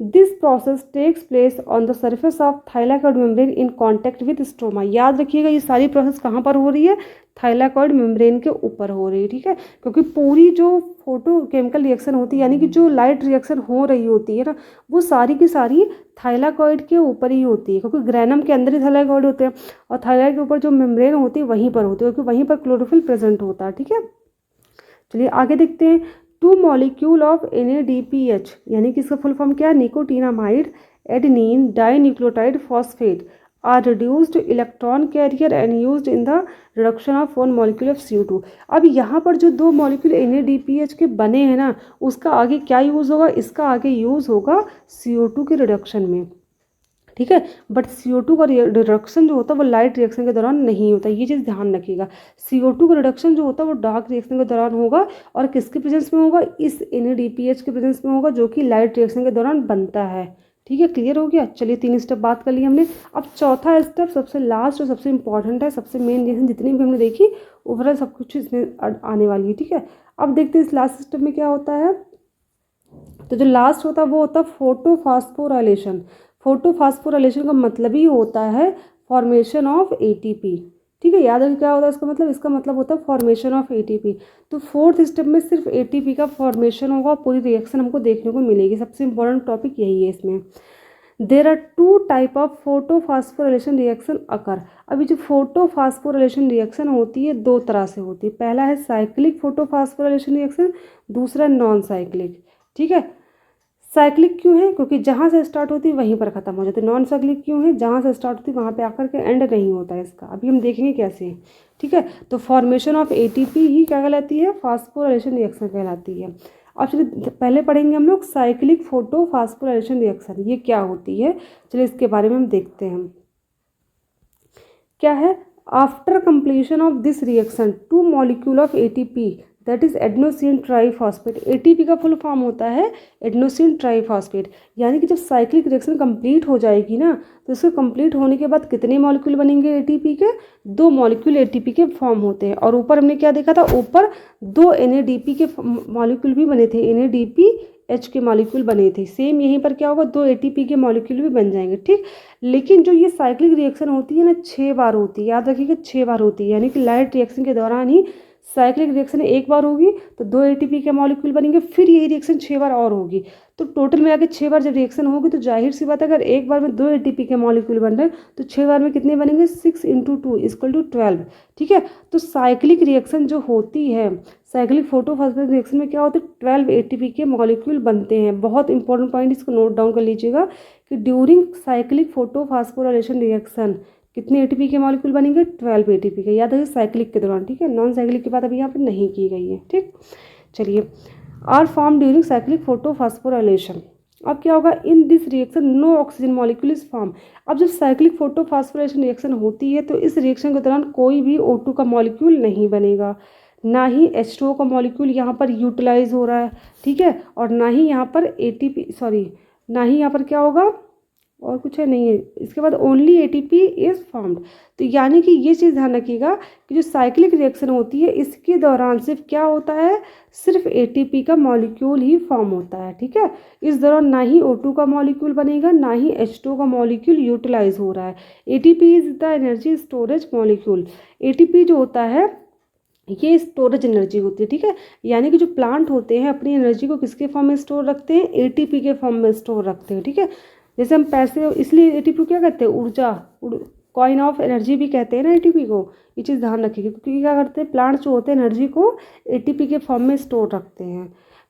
Speaker 1: This process takes place on the surface of thylakoid membrane in contact with stroma. याद रखिएगा ये सारी प्रोसेस कहाँ पर हो रही है, थाइलाकॉइड मेम्ब्रेन के ऊपर हो रही है, ठीक है, क्योंकि पूरी जो फोटो केमिकल रिएक्शन होती है यानी कि जो लाइट रिएक्शन हो रही होती है ना, वो सारी की सारी थाइलाकॉइड के ऊपर ही होती है, क्योंकि ग्रैनम के अंदर ही थाइलाकॉइड होते हैं और थाइलाकॉइड के ऊपर जो मेम्ब्रेन होती है वहीं पर होती है, क्योंकि वहीं पर क्लोरोफिल प्रेजेंट होता है, ठीक है। चलिए आगे देखते हैं। टू मॉलिक्यूल ऑफ NADPH यानी कि इसका फुल फॉर्म क्या है, nicotinamide adenine dinucleotide phosphate are reduced electron carrier and used in the reduction of one molecule of CO2। अब यहाँ पर जो दो मॉलिक्यूल NADPH के बने हैं ना, उसका आगे क्या यूज़ होगा, इसका आगे यूज़ होगा CO2 के रिडक्शन में, ठीक है। बट CO2 का रिडक्शन जो होता है वो लाइट रिएक्शन के दौरान नहीं होता, ये चीज़ ध्यान रखिएगा। CO2 का रिडक्शन जो होता है वो डार्क रिएक्शन के दौरान होगा, और किसके प्रेजेंस में होगा, इस NADPH के प्रेजेंस में होगा, जो कि लाइट रिएक्शन के दौरान बनता है, ठीक है। क्लियर हो गया। चलिए 3 स्टेप बात कर ली हमने। अब चौथा स्टेप सबसे लास्ट और सबसे इंपॉर्टेंट है, सबसे मेन रिएक्शन जितनी भी हमने देखी ओवरऑल सब कुछ इसमें आने वाली है, ठीक है। अब देखते हैं इस लास्ट स्टेप में क्या होता है। तो जो लास्ट होता है वो होता है फोटोफॉस्फोराइलेशन। फोटोफॉस्फोराइलेशन का मतलब ही होता है फॉर्मेशन ऑफ ATP, ठीक है। याद रखिए क्या होता है इसका मतलब, इसका मतलब होता है फॉर्मेशन ऑफ ATP। तो फोर्थ स्टेप में सिर्फ ATP का फॉर्मेशन होगा, पूरी रिएक्शन हमको देखने को मिलेगी। सबसे इंपॉर्टेंट टॉपिक यही है इसमें। There are 2 type of photophosphorylation reaction occur. अभी जो फोटोफॉस्फोराइलेशन रिएक्शन होती है 2 तरह से होती है। पहला है साइक्लिक फोटोफॉस्फोराइलेशन रिएक्शन, दूसरा नॉन साइक्लिक, ठीक है। साइक्लिक क्यों है, क्योंकि जहाँ से स्टार्ट होती है वहीं पर ख़त्म हो जाती है। नॉन साइक्लिक क्यों है, जहाँ से स्टार्ट होती है वहाँ पे आकर के एंड नहीं होता है इसका। अभी हम देखेंगे कैसे, ठीक है। तो फॉर्मेशन ऑफ ATP ही क्या कहलाती है, फास्फोराइलेशन रिएक्शन कहलाती है। अब चलिए पहले पढ़ेंगे हम लोग साइक्लिक फोटोफॉस्फोराइलेशन रिएक्शन, ये क्या होती है, चलिए इसके बारे में हम देखते हैं। क्या है, after completion of this reaction 2 molecule of ATP that is adenosine triphosphate. ATP का फुल फॉर्म होता है एडेनोसिन ट्राईफॉस्फेट। यानी कि जब साइक्लिक रिएक्शन कंप्लीट हो जाएगी ना, तो इसके कंप्लीट होने के बाद कितने मॉलिक्यूल बनेंगे ATP के, 2 मॉलिक्यूल ATP के फॉर्म होते हैं। और ऊपर हमने क्या देखा था, ऊपर 2 NADP के मॉलिक्यूल भी बने थे, NADPH के मॉलिक्यूल बने थे। सेम यहीं पर क्या होगा, 2 ATP के मॉलिक्यूल भी बन जाएंगे, ठीक। लेकिन जो ये साइक्लिक रिएक्शन होती है ना 6 बार होती है, याद रखिएगा 6 बार होती है। यानी कि लाइट रिएक्शन के दौरान ही साइक्लिक रिएक्शन एक बार होगी तो 2 ATP के मॉलिक्यूल बनेंगे, फिर यही रिएक्शन 6 बार और होगी। तो टोटल में आके 6 बार जब रिएक्शन होगी तो जाहिर सी बात है, अगर एक बार में 2 ATP के मॉलिक्यूल बन रहे हैं तो 6 बार में कितने बनेंगे, 6 × 2 = 12, ठीक है। तो साइक्लिक रिएक्शन जो होती है, साइक्लिक फोटोफॉस्फोराइलेशन रिएक्शन में क्या होता है, 12 ATP के मॉलिक्यूल बनते हैं। बहुत इंपॉर्टेंट पॉइंट, इसको नोट डाउन कर लीजिएगा कि ड्यूरिंग साइक्लिक फोटोफॉस्फोराइलेशन रिएक्शन कितने ATP के मॉलिक्यूल बनेंगे, 12 ATP के। याद रखिए साइक्लिक के दौरान, ठीक है। नॉन साइक्लिक की बात अभी यहाँ पर नहीं की गई है, ठीक। चलिए, are form during cyclic photophosphorylation. अब क्या होगा, in this reaction no oxygen molecule is form. अब जब साइक्लिक फोटोफॉस्फोराइलेशन रिएक्शन होती है तो इस रिएक्शन के दौरान कोई भी O2 का मॉलिक्यूल नहीं बनेगा, ना ही H2O का मॉलिक्यूल यहाँ पर यूटिलाइज हो रहा है, ठीक है। और ना ही यहाँ पर ना ही यहाँ पर क्या होगा, और कुछ है नहीं है। इसके बाद ओनली ATP इज फॉर्म्ड। तो यानी कि ये चीज़ ध्यान रखिएगा कि जो साइक्लिक रिएक्शन होती है इसके दौरान सिर्फ क्या होता है, सिर्फ ATP का मॉलिक्यूल ही फॉर्म होता है, ठीक है। इस दौरान ना ही O2 का मॉलिक्यूल बनेगा, ना ही H2O का मॉलिक्यूल यूटिलाइज हो रहा है। ATP is the energy storage molecule. ATP जो होता है ये स्टोरेज एनर्जी होती है, ठीक है। यानी कि जो प्लांट होते हैं अपनी एनर्जी को किसके फॉर्म में स्टोर रखते हैं, ATP के फॉर्म में स्टोर रखते हैं, ठीक है। जैसे हम पैसे, इसलिए ATP को क्या कहते हैं, ऊर्जा, कॉइन ऑफ एनर्जी भी कहते हैं ना ATP को। ये चीज़ ध्यान रखिएगा, क्योंकि क्या करते हैं प्लांट्स जो होते हैं एनर्जी को ATP के फॉर्म में स्टोर रखते हैं।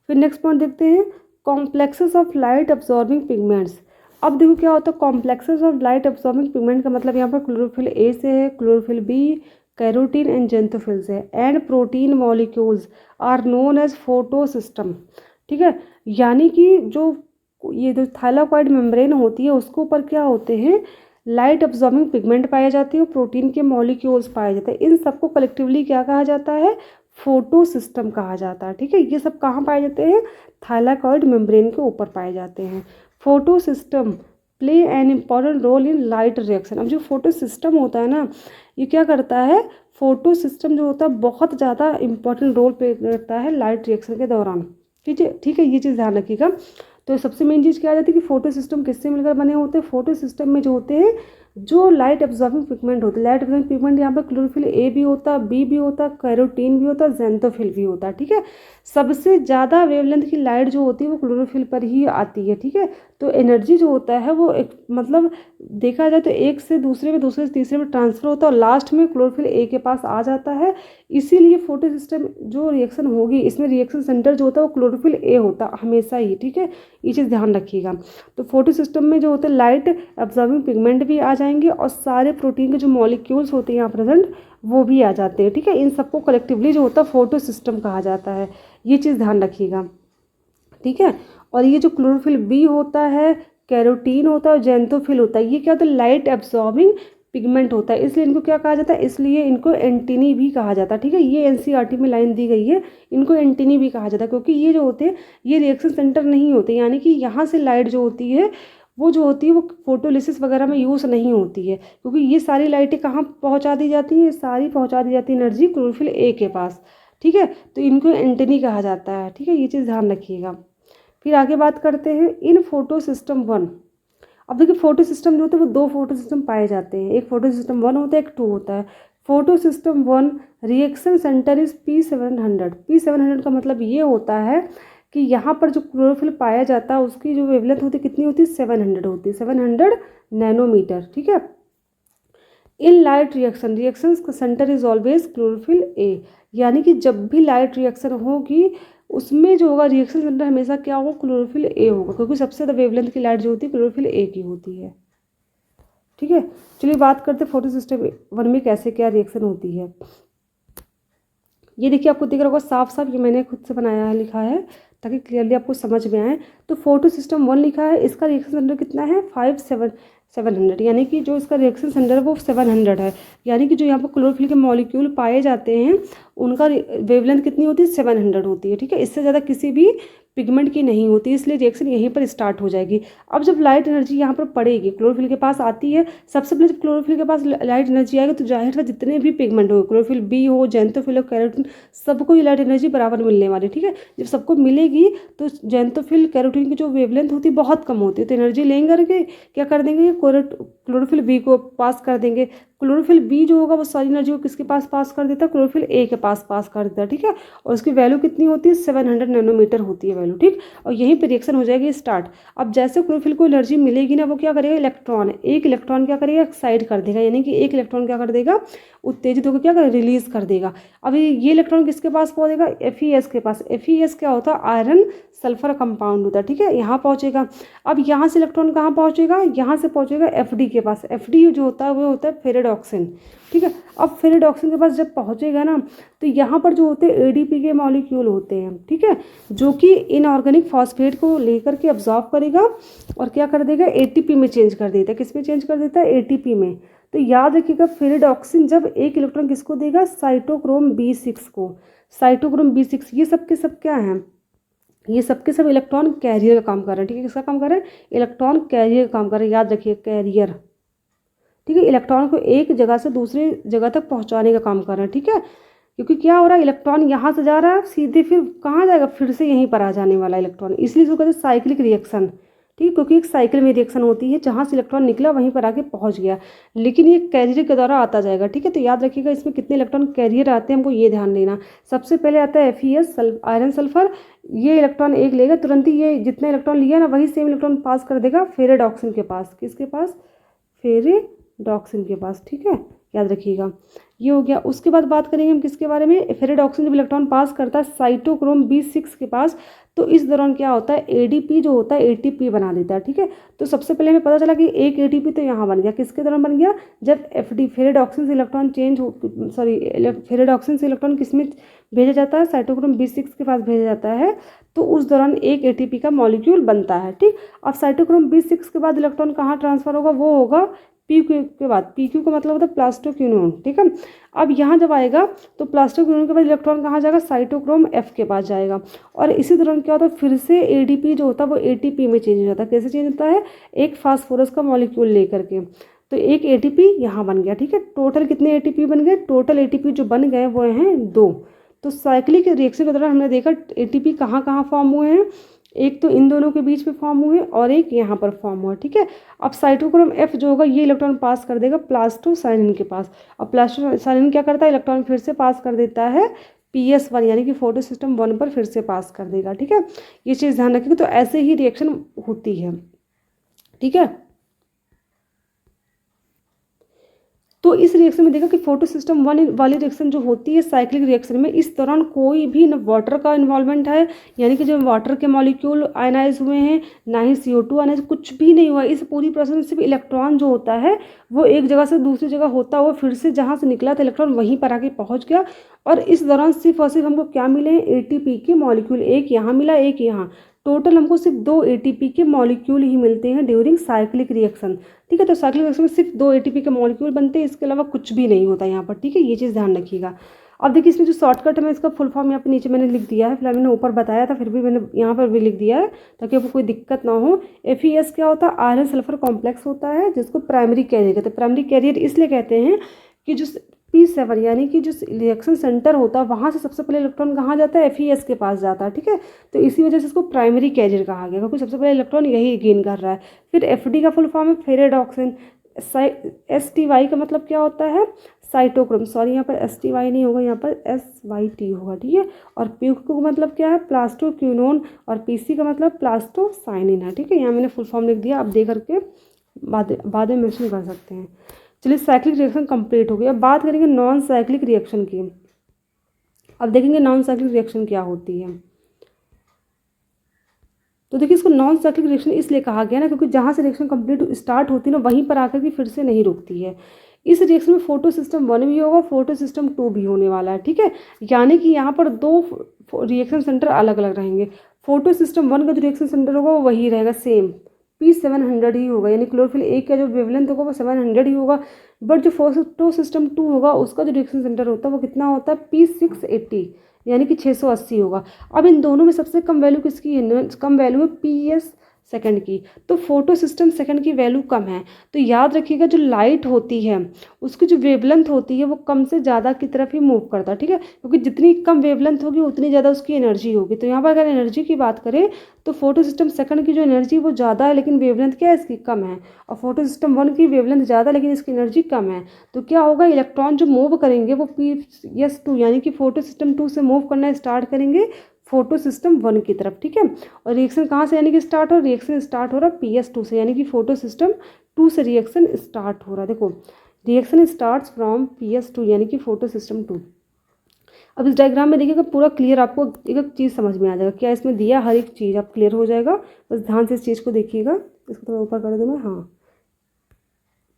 Speaker 1: फिर नेक्स्ट पॉइंट देखते हैं, complexes of light absorbing pigments. अब देखो क्या होता है complexes of light absorbing pigment का मतलब यहाँ पर क्लोरोफिल A से है, chlorophyll B, carotene and xanthophyll से, and protein molecules are known as photosystem, ठीक है। यानी कि जो ये जो थाइलाकॉइड मेम्ब्रेन होती है उसके ऊपर क्या होते हैं, लाइट अब्जॉर्बिंग पिगमेंट पाए जाते हैं और प्रोटीन के मॉलिक्यूल्स पाए जाते हैं। इन सबको कलेक्टिवली क्या कहा जाता है, फोटोसिस्टम कहा जाता है, ठीक है। ये सब कहाँ पाए जाते हैं, थाइलाकॉइड मेम्ब्रेन के ऊपर पाए जाते हैं। Photosystem play an important role in light reaction. अब जो फोटोसिस्टम होता है ना, ये क्या करता है, फोटोसिस्टम जो होता है बहुत ज़्यादा इंपॉर्टेंट रोल प्ले करता है लाइट रिएक्शन के दौरान, ठीक है। ये चीज़ ध्यान रखिएगा। तो सबसे मेन चीज़ क्या आ जाती है कि फोटो सिस्टम किससे मिलकर बने होते हैं। फोटो सिस्टम में जो होते हैं जो लाइट एब्जॉर्बिंग पिगमेंट होते हैं, लाइट एब्जॉर्बिंग पिगमेंट यहाँ पर क्लोरोफिल ए भी होता है, बी भी होता है, कैरोटीन भी होता है, ज़ैंथोफिल भी होता है। ठीक है, सबसे ज़्यादा वेवलेंथ की लाइट जो होती है वो क्लोरोफिल पर ही आती है। ठीक है, तो एनर्जी जो होता है वो एक मतलब देखा जाए तो एक से दूसरे में, दूसरे से तीसरे में ट्रांसफर होता है और लास्ट में क्लोरोफिल ए के पास आ जाता है। इसीलिए फोटो सिस्टम जो रिएक्शन होगी इसमें रिएक्शन सेंटर जो होता है वो क्लोरोफिल ए होता है हमेशा ही। ठीक है, ये चीज़ ध्यान रखिएगा। तो फोटो सिस्टम में जो होते हैं लाइट एब्जॉर्बिंग पिगमेंट भी आ जाएंगे और सारे प्रोटीन के जो मॉलिक्यूल्स होते हैं यहाँ प्रेजेंट वो भी आ जाते हैं। ठीक है, इन सबको कलेक्टिवली जो होता है फोटो सिस्टम कहा जाता है, ये चीज़ ध्यान रखिएगा। ठीक है, और ये जो क्लोरोफिल बी होता है, कैरोटीन होता है और ज़ैंथोफिल होता है, ये क्या होता है लाइट एब्जॉर्बिंग पिगमेंट होता है, इसलिए इनको क्या कहा जाता है, इसलिए इनको एंटीनी भी कहा जाता है। ठीक है, ये एनसीईआरटी में लाइन दी गई है, इनको एंटीनी भी कहा जाता है क्योंकि ये जो होते हैं ये रिएक्शन सेंटर नहीं होते, यानी कि यहाँ से लाइट जो होती है वो जो होती है वो फोटोलिसिस वगैरह में यूज़ नहीं होती है, क्योंकि ये सारी लाइटें कहाँ पहुँचा दी जाती हैं, ये सारी पहुँचा दी जाती है एनर्जी क्लोरोफिल ए के पास। ठीक है, तो इनको एंटीनी कहा जाता है। ठीक है, ये चीज़ ध्यान रखिएगा। फिर आगे बात करते हैं इन फोटो सिस्टम वन। अब देखिए फोटो सिस्टम जो होते हैं वो दो फोटो सिस्टम पाए जाते हैं, एक फोटो सिस्टम वन होता है, एक टू होता है। Photo system one reaction centre is P700। P700 का मतलब ये होता है कि यहाँ पर जो क्लोरोफिल पाया जाता है उसकी जो वेवलेंथ होती है कितनी होती है, 700 होती है, 700 नैनोमीटर। ठीक है, in light reaction reaction centre is always chlorophyll A, यानी कि जब भी लाइट रिएक्शन होगी उसमें जो होगा रिएक्शन सेंटर हमेशा क्या होगा, क्लोरोफिल ए होगा, क्योंकि सबसे ज़्यादा वेवलेंथ की लाइट जो होती है क्लोरोफिल ए की होती है। ठीक है, चलिए बात करते हैं फोटो सिस्टम वन में कैसे क्या रिएक्शन होती है। ये देखिए आपको दिख रहा होगा साफ साफ, ये मैंने खुद से बनाया है, लिखा है ताकि क्लियरली आपको समझ में आए। तो फोटो सिस्टम वन लिखा है, इसका रिएक्शन सेंटर कितना है, 700, यानी कि जो इसका रिएक्शन सेंटर है वो 700 है, यानी कि जो यहाँ पर क्लोरोफिल के मॉलिक्यूल पाए जाते हैं उनका वेवलेंथ कितनी होती है, 700 होती है। ठीक है, इससे ज़्यादा किसी भी पिगमेंट की नहीं होती, इसलिए रिएक्शन यहीं पर स्टार्ट हो जाएगी। अब जब लाइट एनर्जी यहाँ पर पड़ेगी क्लोरोफिल के पास आती है, सबसे पहले जब क्लोरोफिल के पास लाइट एनर्जी आएगी तो जाहिर है जितने भी पिगमेंट हो, क्लोरोफिल बी हो, ज़ैंथोफिल हो, कैरोटीन, सबको ये लाइट एनर्जी बराबर मिलने वाली। ठीक है, जब सबको मिलेगी तो ज़ैंथोफिल कैरोटीन की जो वेवलेंथ होती है बहुत कम होती है, तो एनर्जी लेंगे करके क्या कर देंगे, क्लोरोफिल बी को पास कर देंगे। क्लोरोफिल बी जो होगा वो सारी एनर्जी को किसके पास पास कर देता है, क्लोरोफिल ए के पास पास कर देता है। ठीक है, और उसकी वैल्यू कितनी होती है, 700 नैनोमीटर होती है वैल्यू। ठीक, और यहीं पर रिएक्शन हो जाएगी स्टार्ट। अब जैसे क्लोरोफिल को एनर्जी मिलेगी ना, वो क्या करेगा, इलेक्ट्रॉन, एक इलेक्ट्रॉन क्या करेगा, एक्साइड कर देगा, यानी कि एक इलेक्ट्रॉन क्या कर देगा, उत्तेजित होकर क्या कर रिलीज कर देगा। अब ये इलेक्ट्रॉन किसके पास पहुंचेगा, FeS के पास। FeS क्या होता है, आयरन सल्फर कंपाउंड होता है। ठीक है, यहाँ पहुंचेगा। अब यहाँ से इलेक्ट्रॉन कहाँ पहुंचेगा, यहाँ से पहुंचेगा FD के पास। FD जो होता है वो होता है फेरेडॉक्सिन। ठीक है, अब फेरेडॉक्सिन के पास जब पहुंचेगा ना तो यहाँ पर जो होते हैं ADP के मॉलिक्यूल होते हैं। ठीक है, जो कि इनऑर्गेनिक फॉस्फेट को लेकर के अब्जॉर्ब करेगा और क्या कर देगा, ATP में चेंज कर देता है। किस में चेंज कर देता है, ATP में। तो याद रखिएगा फेरेडॉक्सिन जब एक इलेक्ट्रॉन किसको देगा, साइटोक्रोम B6 को। साइटोक्रोम B6 ये सब के सब क्या हैं, ये सब के सब इलेक्ट्रॉन कैरियर का काम कर रहे हैं। ठीक है, किसका काम कर रहे हैं, इलेक्ट्रॉन कैरियर का काम कर रहे हैं, याद रखिए कैरियर। ठीक है, इलेक्ट्रॉन को एक जगह से दूसरी जगह तक पहुंचाने का काम कर रहे हैं। ठीक है, क्योंकि क्या हो रहा है, इलेक्ट्रॉन यहाँ से जा रहा है सीधे, फिर कहाँ जाएगा, फिर से यहीं पर आ जाने वाला इलेक्ट्रॉन, इसलिए इसको कहते हैं साइक्लिक रिएक्शन। ठीक है, क्योंकि एक साइकिल में रिएक्शन होती है, जहाँ से इलेक्ट्रॉन निकला वहीं पर आके पहुँच गया, लेकिन ये कैरियर के द्वारा आता जाएगा। ठीक है, तो याद रखिएगा इसमें कितने इलेक्ट्रॉन कैरियर आते हैं, हमको ये ध्यान देना। सबसे पहले आता है FeS आयरन सल्फर, ये इलेक्ट्रॉन एक लेगा, तुरंत ही ये जितना इलेक्ट्रॉन लिया ना वही सेम इलेक्ट्रॉन पास कर देगा फेरेडॉक्सिन के पास। किसके पास, फेरेडॉक्सिन के पास। ठीक है, याद रखिएगा, ये हो गया। उसके बाद बात करेंगे हम किसके बारे में, फेरेडॉक्सिन जब इलेक्ट्रॉन पास करता है साइटोक्रोम B6 के पास, तो इस दौरान क्या होता है, ADP जो होता है ATP बना देता है। ठीक है, तो सबसे पहले हमें पता चला कि एक ATP तो यहाँ बन गया, किसके दौरान बन गया, जब FD फेरेडॉक्सिन से इलेक्ट्रॉन चेंज हो, सॉरी फेरेडॉक्सिन से इलेक्ट्रॉन किसमें भेजा जाता है, साइटोक्रोम B6 के पास भेजा जाता है, तो उस दौरान एक ATP का मॉलिक्यूल बनता है। ठीक, अब साइटोक्रोम B6 के बाद इलेक्ट्रॉन कहाँ ट्रांसफर होगा, वो होगा PQ के बाद। PQ का मतलब होता है प्लास्टोक्विनोन। ठीक है, अब यहाँ जब आएगा तो प्लास्टोक्विनोन के बाद इलेक्ट्रॉन कहाँ जाएगा, साइटोक्रोम F के पास जाएगा, और इसी दौरान क्या होता है, फिर से ADP जो होता है वो ATP में चेंज हो जाता है। कैसे चेंज होता है, एक फास्फोरस का मॉलिक्यूल लेकर के, तो एक ATP यहाँ बन गया। ठीक है, टोटल कितने ATP बन गए, टोटल ATP जो बन गए वो हैं 2। तो साइक्लिक रिएक्शन के दौरान हमने देखा ATP कहाँ कहाँ फॉर्म हुए हैं, एक तो इन दोनों के बीच में फॉर्म हुए और एक यहाँ पर फॉर्म हुआ, ठीक है। अब साइटोक्रोम F जो होगा ये इलेक्ट्रॉन पास कर देगा प्लास्टोसाइनिन के पास, और प्लास्टोसाइनिन क्या करता है, इलेक्ट्रॉन फिर से पास कर देता है PS1 यानी कि फोटो सिस्टम 1 पर फिर से पास कर देगा, ठीक है। ये चीज़ ध्यान रखिएगा। तो ऐसे ही रिएक्शन होती है, ठीक है। तो इस रिएक्शन में देखा कि फोटो सिस्टम 1 वाली रिएक्शन जो होती है साइक्लिक रिएक्शन में, इस दौरान कोई भी न वाटर का इन्वॉल्वमेंट है, यानी कि जो वाटर के मॉलिक्यूल आयनाइज हुए हैं, ना ही CO2 आयनाइज, कुछ भी नहीं हुआ। इस पूरी प्रोसेस में सिर्फ इलेक्ट्रॉन जो होता है वो एक जगह से दूसरी जगह होता हुआ फिर से जहाँ से निकला था इलेक्ट्रॉन वहीं पर आके पहुँच गया। और इस दौरान सिर्फ और सिर्फ हमको क्या मिले हैं, ATP के मॉलिक्यूल, एक यहाँ मिला एक यहाँ, टोटल हमको सिर्फ 2 ATP के मॉलिक्यूल ही मिलते हैं ड्यूरिंग साइक्लिक रिएक्शन, ठीक है। तो साइक्लिक रिएक्शन में सिर्फ 2 ATP के मॉलिक्यूल बनते हैं, इसके अलावा कुछ भी नहीं होता यहाँ पर, ठीक है। ये चीज़ ध्यान रखिएगा। अब देखिए इसमें जो शॉर्टकट है, मैं इसका फुल फॉर्म यहाँ पे नीचे मैंने लिख दिया है, फिलहाल मैंने ऊपर बताया था फिर भी मैंने यहाँ पर भी लिख दिया है ताकि आपको कोई दिक्कत ना हो। FeS क्या होता है, आयरन सल्फर कॉम्प्लेक्स होता है जिसको प्राइमरी कैरियर कहते हैं। प्राइमरी कैरियर इसलिए कहते हैं कि जो P7 यानी कि जो रिएक्शन सेंटर होता है वहाँ से सबसे पहले इलेक्ट्रॉन कहाँ जाता है, FeS के पास जाता है, ठीक है। तो इसी वजह से इसको प्राइमरी कैरियर कहा गया क्योंकि सबसे पहले इलेक्ट्रॉन यही गेन कर रहा है। फिर FD का फुल फॉर्म है फेरेडॉक्सिन। STY का मतलब क्या होता है, साइटोक्रोम, सॉरी यहाँ पर STY नहीं होगा, यहाँ पर SYT होगा, ठीक है। और PQ का मतलब क्या है, प्लास्टोक्यूनोन, और PC का मतलब प्लास्टोसाइनिन है, ठीक है। यहाँ मैंने फुल फॉर्म लिख दिया, आप दे करके बाद में मेंशन कर सकते हैं। चलिए साइक्लिक रिएक्शन कंप्लीट हो गई। अब बात करेंगे नॉन साइक्लिक रिएक्शन की। अब देखेंगे नॉन साइक्लिक रिएक्शन क्या होती है। तो देखिए इसको नॉन साइक्लिक रिएक्शन इसलिए कहा गया ना क्योंकि जहाँ से रिएक्शन कंप्लीट स्टार्ट होती है ना वहीं पर आकर के फिर से नहीं रुकती है। इस रिएक्शन में फोटो सिस्टम 1 भी होगा, फोटो सिस्टम 2 भी होने वाला है, ठीक है। यानी कि यहाँ पर 2 रिएक्शन सेंटर अलग अलग रहेंगे। फोटो सिस्टम 1 का जो रिएक्शन सेंटर होगा वो वही रहेगा, सेम P700 ही होगा, यानी क्लोरोफिल A का जो वेवलेंथ होगा वो 700 ही होगा। बट जो फोटो सिस्टम 2 होगा उसका जो रिएक्शन सेंटर होता है वो कितना होता है, P680 यानी कि 680 होगा। अब इन दोनों में सबसे कम वैल्यू किसकी है, कम वैल्यू है PS सेकंड की, तो फोटो सिस्टम सेकंड की वैल्यू कम है। तो याद रखिएगा जो लाइट होती है उसकी जो वेवलेंथ होती है वो कम से ज़्यादा की तरफ ही मूव करता है, ठीक है। क्योंकि जितनी कम वेवलेंथ होगी उतनी ज़्यादा उसकी एनर्जी होगी। तो यहाँ पर अगर एनर्जी की बात करें तो फोटो सिस्टम सेकंड की जो एनर्जी वो ज़्यादा है लेकिन वेवलेंथ क्या है इसकी कम है, और फोटो सिस्टम 1 की वेवलेंथ ज़्यादा लेकिन इसकी एनर्जी कम है। तो क्या होगा, इलेक्ट्रॉन जो मूव करेंगे वो PS2 यानी कि फोटो सिस्टम 2 से मूव करना स्टार्ट करेंगे फोटो सिस्टम 1 की तरफ, ठीक है। और रिएक्शन कहाँ से यानी कि स्टार्ट हो, रिएक्शन स्टार्ट हो रहा है PS2 से, यानी कि फोटो सिस्टम 2 से रिएक्शन स्टार्ट हो रहा है। देखो रिएक्शन स्टार्ट्स फ्रॉम PS2 यानी कि फोटो सिस्टम 2। अब इस डायग्राम में देखिएगा पूरा क्लियर आपको एक एक चीज़ समझ में आ जाएगा, क्या इसमें दिया हर एक चीज़ आप क्लियर हो जाएगा। बस ध्यान से इस चीज़ को देखिएगा। इसको थोड़ा ऊपर कर दूँ मैं, हाँ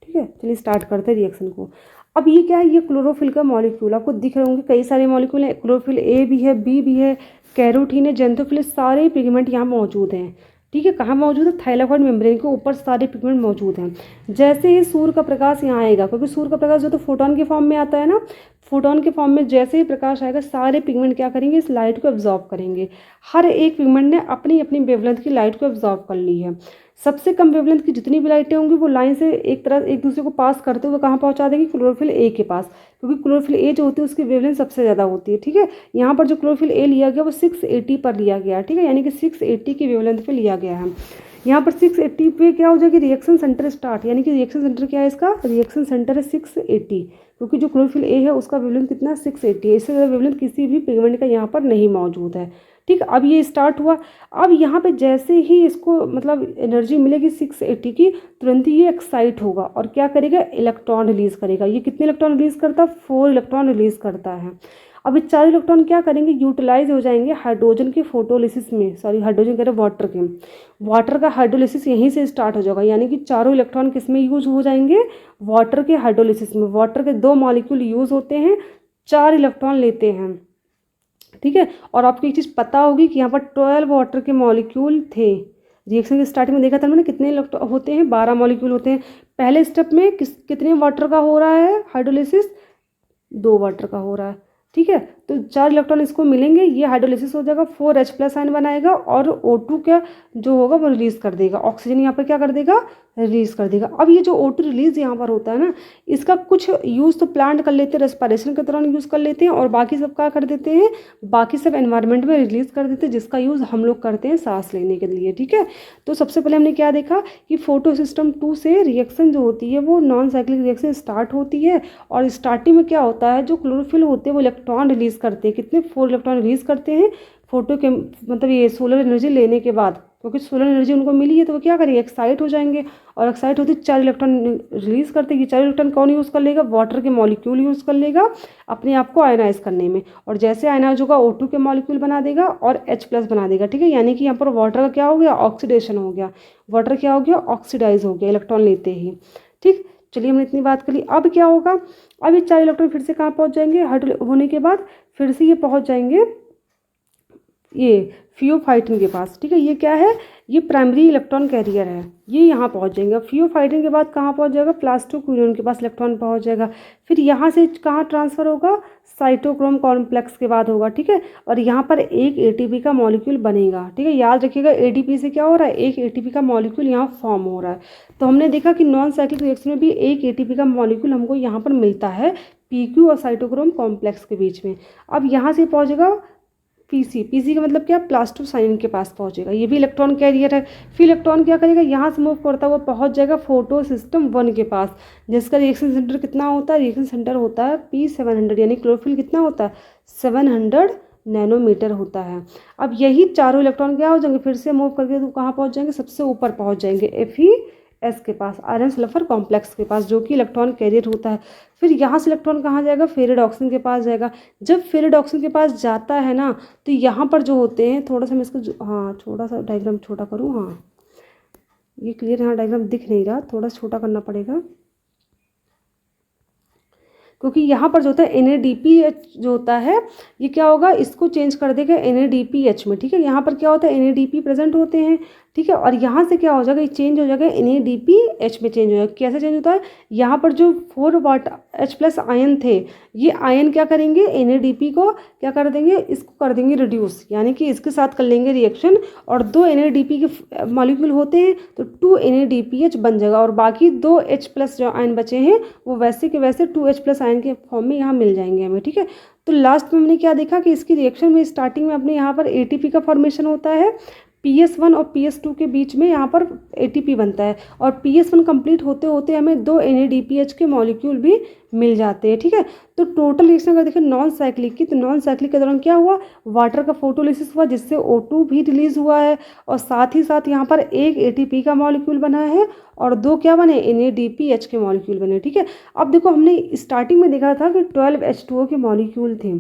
Speaker 1: ठीक है। चलिए स्टार्ट करते हैं रिएक्शन को। अब ये क्या है, ये क्लोरोफिल का मॉलिक्यूल आपको दिख रहे होंगे, कई सारे मॉलिक्यूल हैं। क्लोरोफिल A भी है, B भी है, कैरोटीन है, जेंथोफिल, सारे पिगमेंट यहाँ मौजूद हैं, ठीक है। कहाँ मौजूद है, थाइलाकॉइड मेम्ब्रेन के ऊपर सारे पिगमेंट मौजूद हैं। जैसे ही सूर्य का प्रकाश यहाँ आएगा, क्योंकि सूर्य का प्रकाश जो तो फोटोन के फॉर्म में आता है ना, फोटोन के फॉर्म में जैसे ही प्रकाश आएगा सारे पिगमेंट क्या करेंगे, इस लाइट को एब्जॉर्ब करेंगे। हर एक पिगमेंट ने अपनी अपनी वेवलेंथ की लाइट को एब्जॉर्ब कर ली है। सबसे कम वेवलेंथ की जितनी भी लाइटें होंगी वो लाइन से एक दूसरे को पास करते हुए कहाँ पहुँचा देंगी, क्लोरोफिल A के पास, क्योंकि क्लोरोफिल A जो होती है उसकी वेवलेंथ सबसे ज़्यादा होती है, ठीक है। यहाँ पर जो क्लोरोफिल A लिया गया वो 680 पर लिया गया, ठीक है, यानी कि 680 की वेवलेंथ पे लिया गया है। यहाँ पर 680 पे क्या हो जाएगी, रिएक्शन सेंटर स्टार्ट, यानी कि रिएक्शन सेंटर क्या है इसका, रिएक्शन सेंटर है 680, क्योंकि जो क्लोरोफिल A है उसका वेवलेंथ कितना 680 है। इससे ज़्यादा वेवलेंथ किसी भी पिगमेंट का यहाँ पर नहीं मौजूद है, ठीक। अब ये स्टार्ट हुआ। अब यहाँ पे जैसे ही इसको मतलब एनर्जी मिलेगी 680 की, तुरंत ही ये एक्साइट होगा और क्या करेगा, इलेक्ट्रॉन रिलीज करेगा। ये कितने इलेक्ट्रॉन रिलीज करता है, 4 इलेक्ट्रॉन रिलीज करता है। अब ये 4 इलेक्ट्रॉन क्या करेंगे, यूटिलाइज हो जाएंगे हाइड्रोजन के फोटोलिसिस में, सॉरी हाइड्रोजन कह रहे वाटर के, वाटर का हाइड्रोलिसिस यहीं से स्टार्ट हो जाएगा। यानी कि चारों इलेक्ट्रॉन किस में यूज हो जाएंगे, वाटर के हाइड्रोलिसिस में। वाटर के 2 मॉलिक्यूल यूज होते हैं, 4 इलेक्ट्रॉन लेते हैं, ठीक है। और आपको एक चीज़ पता होगी कि यहाँ पर 12 वाटर के मॉलिक्यूल थे। रिएक्शन की स्टार्टिंग में देखा था मैंने कितने होते हैं, 12 मॉलिक्यूल होते हैं। पहले स्टेप में कितने वाटर का हो रहा है हाइड्रोलिसिस, 2 वाटर का हो रहा है, ठीक है। तो 4 इलेक्ट्रॉन इसको मिलेंगे, ये हाइड्रोलिसिस हो जाएगा, 4H+ आयन बनाएगा और O2 का जो होगा वो रिलीज़ कर देगा, ऑक्सीजन यहाँ पर क्या कर देगा, रिलीज़ कर देगा। अब ये जो O2 रिलीज़ यहाँ पर होता है ना, इसका कुछ यूज़ तो प्लांट कर लेते हैं, रेस्पिरेशन के दौरान यूज़ कर लेते हैं, और बाकी सब क्या कर देते हैं, बाकी सब एनवायरनमेंट में रिलीज़ कर देते हैं, जिसका यूज़ हम लोग करते हैं सांस लेने के लिए। ठीक है, तो सबसे पहले हमने क्या देखा कि फोटो सिस्टम 2 से रिएक्शन जो होती है वो नॉन साइक्लिक रिएक्शन स्टार्ट होती है, और स्टार्टिंग में क्या होता है, जो क्लोरोफिल होते हैं वो इलेक्ट्रॉन रिलीज़ करते हैं, कितने 4 इलेक्ट्रॉन रिलीज़ करते हैं फोटो के, मतलब ये सोलर एनर्जी लेने के बाद, क्योंकि सोलर एनर्जी उनको मिली है तो वो क्या करेंगे, एक्साइट हो जाएंगे, और एक्साइट होते 4 इलेक्ट्रॉन रिलीज़ करते हैं। 4 इलेक्ट्रॉन कौन यूज़ कर लेगा, वाटर के मॉलिक्यूल यूज़ कर लेगा अपने आप को आयनाइज करने में, और जैसे आयनाइज होगा O2 के मॉलिक्यूल बना देगा और H+ बना देगा। ठीक है, यानी कि यहाँ पर वाटर का क्या हो गया, ऑक्सीडेशन हो गया, वाटर क्या हो गया, ऑक्सीडाइज हो गया इलेक्ट्रॉन लेते ही। ठीक, चलिए हमने इतनी बात कर ली। अब क्या होगा, अब ये 4 इलेक्ट्रॉन फिर से कहाँ पहुँच जाएंगे, हट होने के बाद फिर से ये पहुँच जाएंगे ये फियोफाइटिन के पास। ठीक है, ये क्या है, ये प्राइमरी इलेक्ट्रॉन कैरियर है, ये यहाँ पहुँच जाएंगे। फियोफाइटिन के बाद कहाँ पहुँच जाएगा, प्लास्टोक्विनोन के पास इलेक्ट्रॉन पहुँच जाएगा। फिर यहाँ से कहाँ ट्रांसफ़र होगा, साइटोक्रोम कॉम्प्लेक्स के बाद होगा। ठीक है, और यहाँ पर एक ATP का मॉलिक्यूल बनेगा। ठीक है, याद रखिएगा ATP से क्या हो रहा है, एक ATP का मॉलिक्यूल यहाँ फॉर्म हो रहा है। तो हमने देखा कि नॉन साइक्लिक रिएक्शन में भी एक ATP का मॉलिक्यूल हमको यहाँ पर मिलता है PQ और साइटोक्रोम कॉम्प्लेक्स के बीच में। अब यहाँ से पहुँचेगा पीसी का मतलब क्या, प्लास्टोसाइनिन के पास पहुंचेगा, ये भी इलेक्ट्रॉन कैरियर है। फिर इलेक्ट्रॉन क्या करेगा, यहाँ से मूव करता हुआ पहुंच जाएगा फोटो सिस्टम 1 के पास, जिसका रिएक्शन सेंटर कितना होता है, रिएक्शन सेंटर होता है P700, यानी क्लोरोफिल कितना होता है, 700 नैनोमीटर होता है। अब यही चारों इलेक्ट्रॉन क्या हो जाएंगे, फिर से मूव करके तो कहाँ पहुँच जाएंगे, सबसे ऊपर पहुँच जाएंगे FeS के पास, आयरन सल्फर कॉम्प्लेक्स के पास, जो कि इलेक्ट्रॉन कैरियर होता है। फिर यहाँ से इलेक्ट्रॉन कहाँ जाएगा, फेरिडॉक्सिन के पास जाएगा। जब फेरिडॉक्सिन के पास जाता है ना, तो यहाँ पर जो होते हैं, थोड़ा सा मैं इसको हाँ थोड़ा सा डायग्राम छोटा करूँ, हाँ ये क्लियर, यहाँ डायग्राम दिख नहीं रहा, थोड़ा छोटा करना पड़ेगा, क्योंकि यहाँ पर जो होता है NADPH जो होता है, ये क्या होगा, इसको चेंज कर देगा NADPH में। ठीक है, यहाँ पर क्या होता है, NADP प्रेजेंट होते हैं। ठीक है, और यहाँ से क्या हो जाएगा, ये चेंज हो जाएगा NADPH में चेंज हो जाएगा। कैसे चेंज होता है, यहाँ पर जो 4H+ आयन थे, ये आयन क्या करेंगे, NADP को क्या कर देंगे, इसको कर देंगे रिड्यूस, यानी कि इसके साथ कर लेंगे रिएक्शन, और 2 NADP के मॉलिक्यूल होते हैं तो 2 NADPH बन जाएगा, और बाकी 2 H+ जो आयन बचे हैं वो वैसे के वैसे 2H+ आयन के फॉर्म में यहाँ मिल जाएंगे हमें। ठीक है, तो लास्ट में हमने क्या देखा कि इसकी रिएक्शन में स्टार्टिंग में अपने यहाँ पर ATP का फॉर्मेशन होता है, PS1 और PS2 के बीच में यहाँ पर ATP बनता है, और PS1 कंप्लीट होते होते हमें 2 NADPH के मॉलिक्यूल भी मिल जाते हैं। ठीक है, तो टोटल रिएक्शन अगर देखें नॉन साइक्लिक की, तो नॉन साइक्लिक के दौरान क्या हुआ, वाटर का फोटोलिसिस हुआ, जिससे O2 भी रिलीज हुआ है, और साथ ही साथ यहाँ पर एक ATP का मॉलिक्यूल बना है और 2 क्या बने, NADPH के मॉलिक्यूल बने। ठीक है, अब देखो हमने स्टार्टिंग में देखा था कि 12H2O के मॉलिक्यूल थे।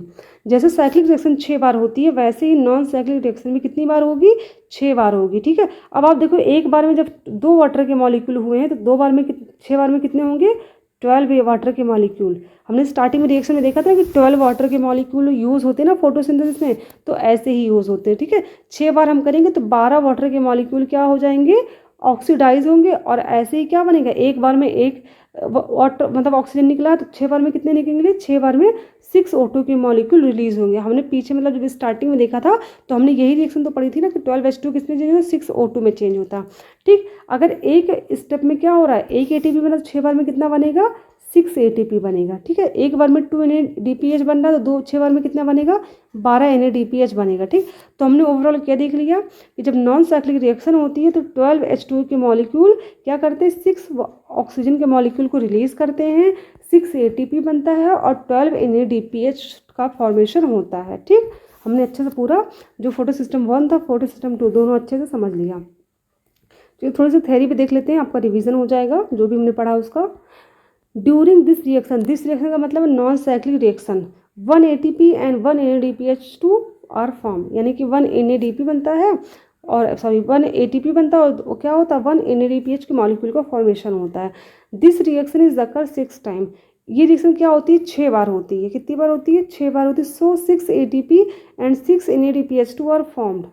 Speaker 1: जैसे साइक्लिक रिएक्शन 6 बार होती है, वैसे ही नॉन साइक्लिक रिएक्शन में कितनी बार होगी, 6 बार होगी। ठीक है, अब आप देखो एक बार में जब 2 वाटर के मॉलिक्यूल हुए हैं, तो 2 बार में 6 बार में कितने होंगे, 12 वाटर के मॉलिक्यूल। हमने स्टार्टिंग में रिएक्शन में देखा था कि 12 वाटर के मॉलिक्यूल यूज़ होते हैं ना फोटोसिंथेसिस में, तो ऐसे ही यूज़ होते हैं। ठीक है, 6 बार हम करेंगे तो 12 वाटर के मॉलिक्यूल क्या हो जाएंगे, ऑक्सीडाइज होंगे, और ऐसे ही क्या बनेगा, एक बार में एक वाटर मतलब ऑक्सीजन निकला, तो 6 बार में कितने निकलेंगे, 6 बार में 6 O2 के मॉलिक्यूल रिलीज होंगे। हमने पीछे मतलब जब स्टार्टिंग में देखा था तो हमने यही रिएक्शन तो पढ़ी थी ना कि 12H2 किसमें चेंज होता, 6 O2 में चेंज होता। ठीक, अगर एक स्टेप में क्या हो रहा है, एक ATP बना तो 6 बार में कितना बनेगा, 6 ATP बनेगा। ठीक है, एक बार में 2 NADPH बन रहा है, तो 6 बार में कितना बनेगा, 12 NADPH बनेगा। ठीक, तो हमने ओवरऑल क्या देख लिया कि जब नॉन साइक्लिक रिएक्शन होती है तो 12H2 के मॉलिक्यूल क्या करते हैं, 6 ऑक्सीजन के मॉलिक्यूल को रिलीज करते हैं, 6 ATP बनता है और 12 NADPH का फॉर्मेशन होता है। ठीक, हमने अच्छे से पूरा जो फोटो सिस्टम 1 था, फोटो सिस्टम 2 दोनों अच्छे से समझ लिया। तो थोड़ी सी थ्योरी भी देख लेते हैं, आपका रिवीजन हो जाएगा जो भी हमने पढ़ा उसका। ड्यूरिंग दिस रिएक्शन का मतलब non cyclic reaction 1 ATP and 1 NADPH2 are form, यानी कि 1 NADP बनता है और 1 ATP बनता है, और क्या होता है 1 NADPH के मॉलिक्यूल का फॉर्मेशन होता है। This reaction is occur 6 time, ये रिएक्शन क्या होती है, 6 बार होती है। कितनी बार होती है, 6 बार होती है। So 6 ATP and 6 NADPH2 are formed.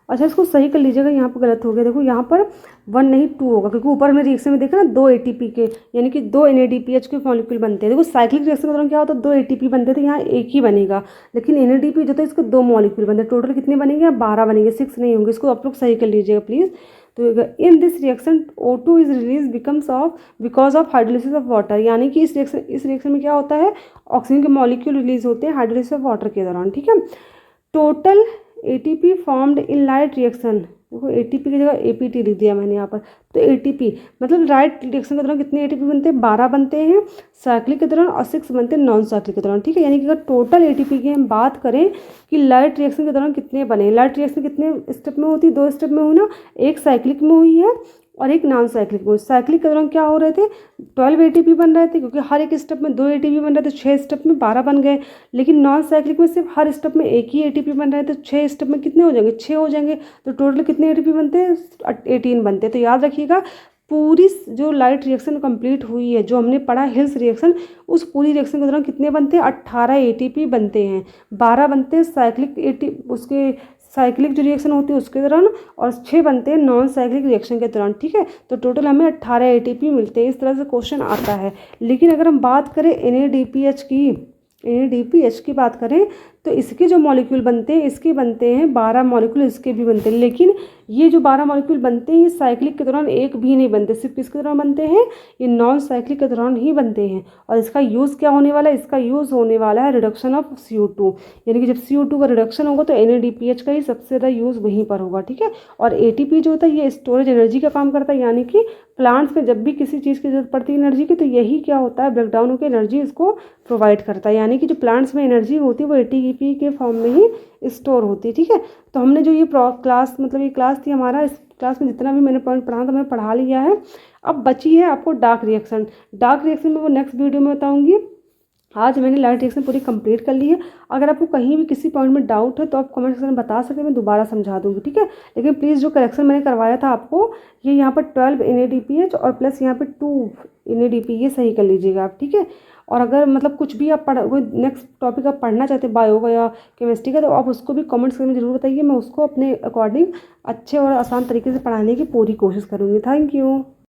Speaker 1: अच्छा इसको सही कर लीजिएगा, यहाँ पर गलत हो गया। देखो यहाँ पर 1 नहीं 2 होगा, क्योंकि ऊपर हमने रिएक्शन में देखा ना 2 ATP के, यानी कि 2 NADPH के मॉलिक्यूल बनते हैं। देखो साइक्लिक रिएक्शन के दौरान क्या होता है, 2 ATP बनते थे, यहाँ एक ही बनेगा। लेकिन NADP जो था इसके 2 मॉलिक्यूल बनते हैं। टोटल कितने बनेंगे, 12 बनेंगे, 6 नहीं होंगे। इसको आप लोग सही कर लीजिएगा प्लीज़। तो इन this reaction O2 is release because of hydrolysis of water, यानी कि इस रिएक्शन में क्या होता है, ऑक्सीजन के मॉलिक्यूल रिलीज होते हैं हाइड्रोलिसिस ऑफ वाटर के दौरान। ठीक है। Total ATP formed in light reaction, देखो ATP की जगह APT लिख दिया मैंने यहाँ पर। तो ATP मतलब लाइट रिएक्शन के दौरान कितने ATP बनते हैं, 12 बनते हैं साइक्लिक के दौरान, और 6 बनते हैं नॉन साइक्लिक के दौरान। ठीक है। यानी कि अगर टोटल ATP की हम बात करें कि लाइट रिएक्शन के दौरान कितने बने, लाइट रिएक्शन कितने स्टेप में होती है, 2 स्टेप में हुई ना, एक साइक्लिक में हुई है और एक नॉन साइक्लिक में। साइक्लिक के दौरान क्या हो रहे थे, 12 ATP बन रहे थे, क्योंकि हर एक स्टेप में 2 ATP बन रहे थे, 6 स्टेप में 12 बन गए। लेकिन नॉन साइक्लिक में सिर्फ हर स्टेप में एक ही ATP बन रहे थे, 6 स्टेप में कितने हो जाएंगे, 6 हो जाएंगे। तो टोटल कितने ATP बनते हैं, 18 बनते हैं। तो याद रखिएगा, पूरी जो लाइट रिएक्शन कंप्लीट हुई है, जो हमने पढ़ा हिल्स रिएक्शन, उस पूरी रिएक्शन के दौरान कितने बनते हैं, 18 ATP बनते हैं। 12 बनते हैं उसके साइक्लिक जो रिएक्शन होती है उसके दौरान, और 6 बनते हैं नॉन साइक्लिक रिएक्शन के दौरान। ठीक है। तो टोटल हमें 18 ATP मिलते हैं। इस तरह से क्वेश्चन आता है। लेकिन अगर हम बात करें NADPH की बात करें, तो इसके जो मॉलिक्यूल बनते हैं, इसके बनते हैं 12 मॉलिक्यूल, इसके भी बनते हैं। लेकिन ये जो 12 मॉलिक्यूल बनते हैं, ये साइक्लिक के दौरान एक भी नहीं बनते, सिर्फ किसके दौरान बनते हैं, ये नॉन साइक्लिक के दौरान ही बनते हैं। और इसका यूज़ क्या होने वाला है, इसका यूज़ होने वाला है रिडक्शन ऑफ CO2, यानी कि जब CO2 का रिडक्शन होगा तो NADPH का ही सबसे ज़्यादा यूज़ वहीं पर होगा। ठीक है। और ATP जो होता है ये स्टोरेज एनर्जी का काम करता है, यानी कि प्लांट्स में जब भी किसी चीज़ की जरूरत पड़ती है एनर्जी की, तो यही क्या होता है, ब्रेकडाउन होकर एनर्जी इसको प्रोवाइड करता है। यानी कि जो प्लांट्स में एनर्जी होती है वो ATP के फॉर्म में ही स्टोर होती है। ठीक है। तो हमने जो ये क्लास मतलब ये क्लास थी हमारा, इस क्लास में जितना भी मैंने पॉइंट पढ़ा था मैंने पढ़ा लिया है। अब बची है आपको डार्क रिएक्शन। डार्क रिएक्शन में वो नेक्स्ट वीडियो में बताऊंगी। आज मैंने लाइट रिएक्शन पूरी कंप्लीट कर ली है। अगर आपको कहीं भी किसी पॉइंट में डाउट है तो आप कमेंट सेक्शन में बता सकते हैं, मैं दोबारा समझा दूंगी। ठीक है। लेकिन प्लीज़ जो करेक्शन मैंने करवाया था आपको, ये यहाँ पर 12 NADPH और प्लस यहाँ पे 2 NADP, ये सही कर लीजिएगा आप। ठीक है। और अगर मतलब कुछ भी आप कोई नेक्स्ट टॉपिक आप पढ़ना चाहते हैं बायो का या केमिस्ट्री का, तो आप उसको भी कमेंट सेक्शन में जरूर बताइए। मैं उसको अपने अकॉर्डिंग अच्छे और आसान तरीके से पढ़ाने की पूरी कोशिश करूँगी। Thank you.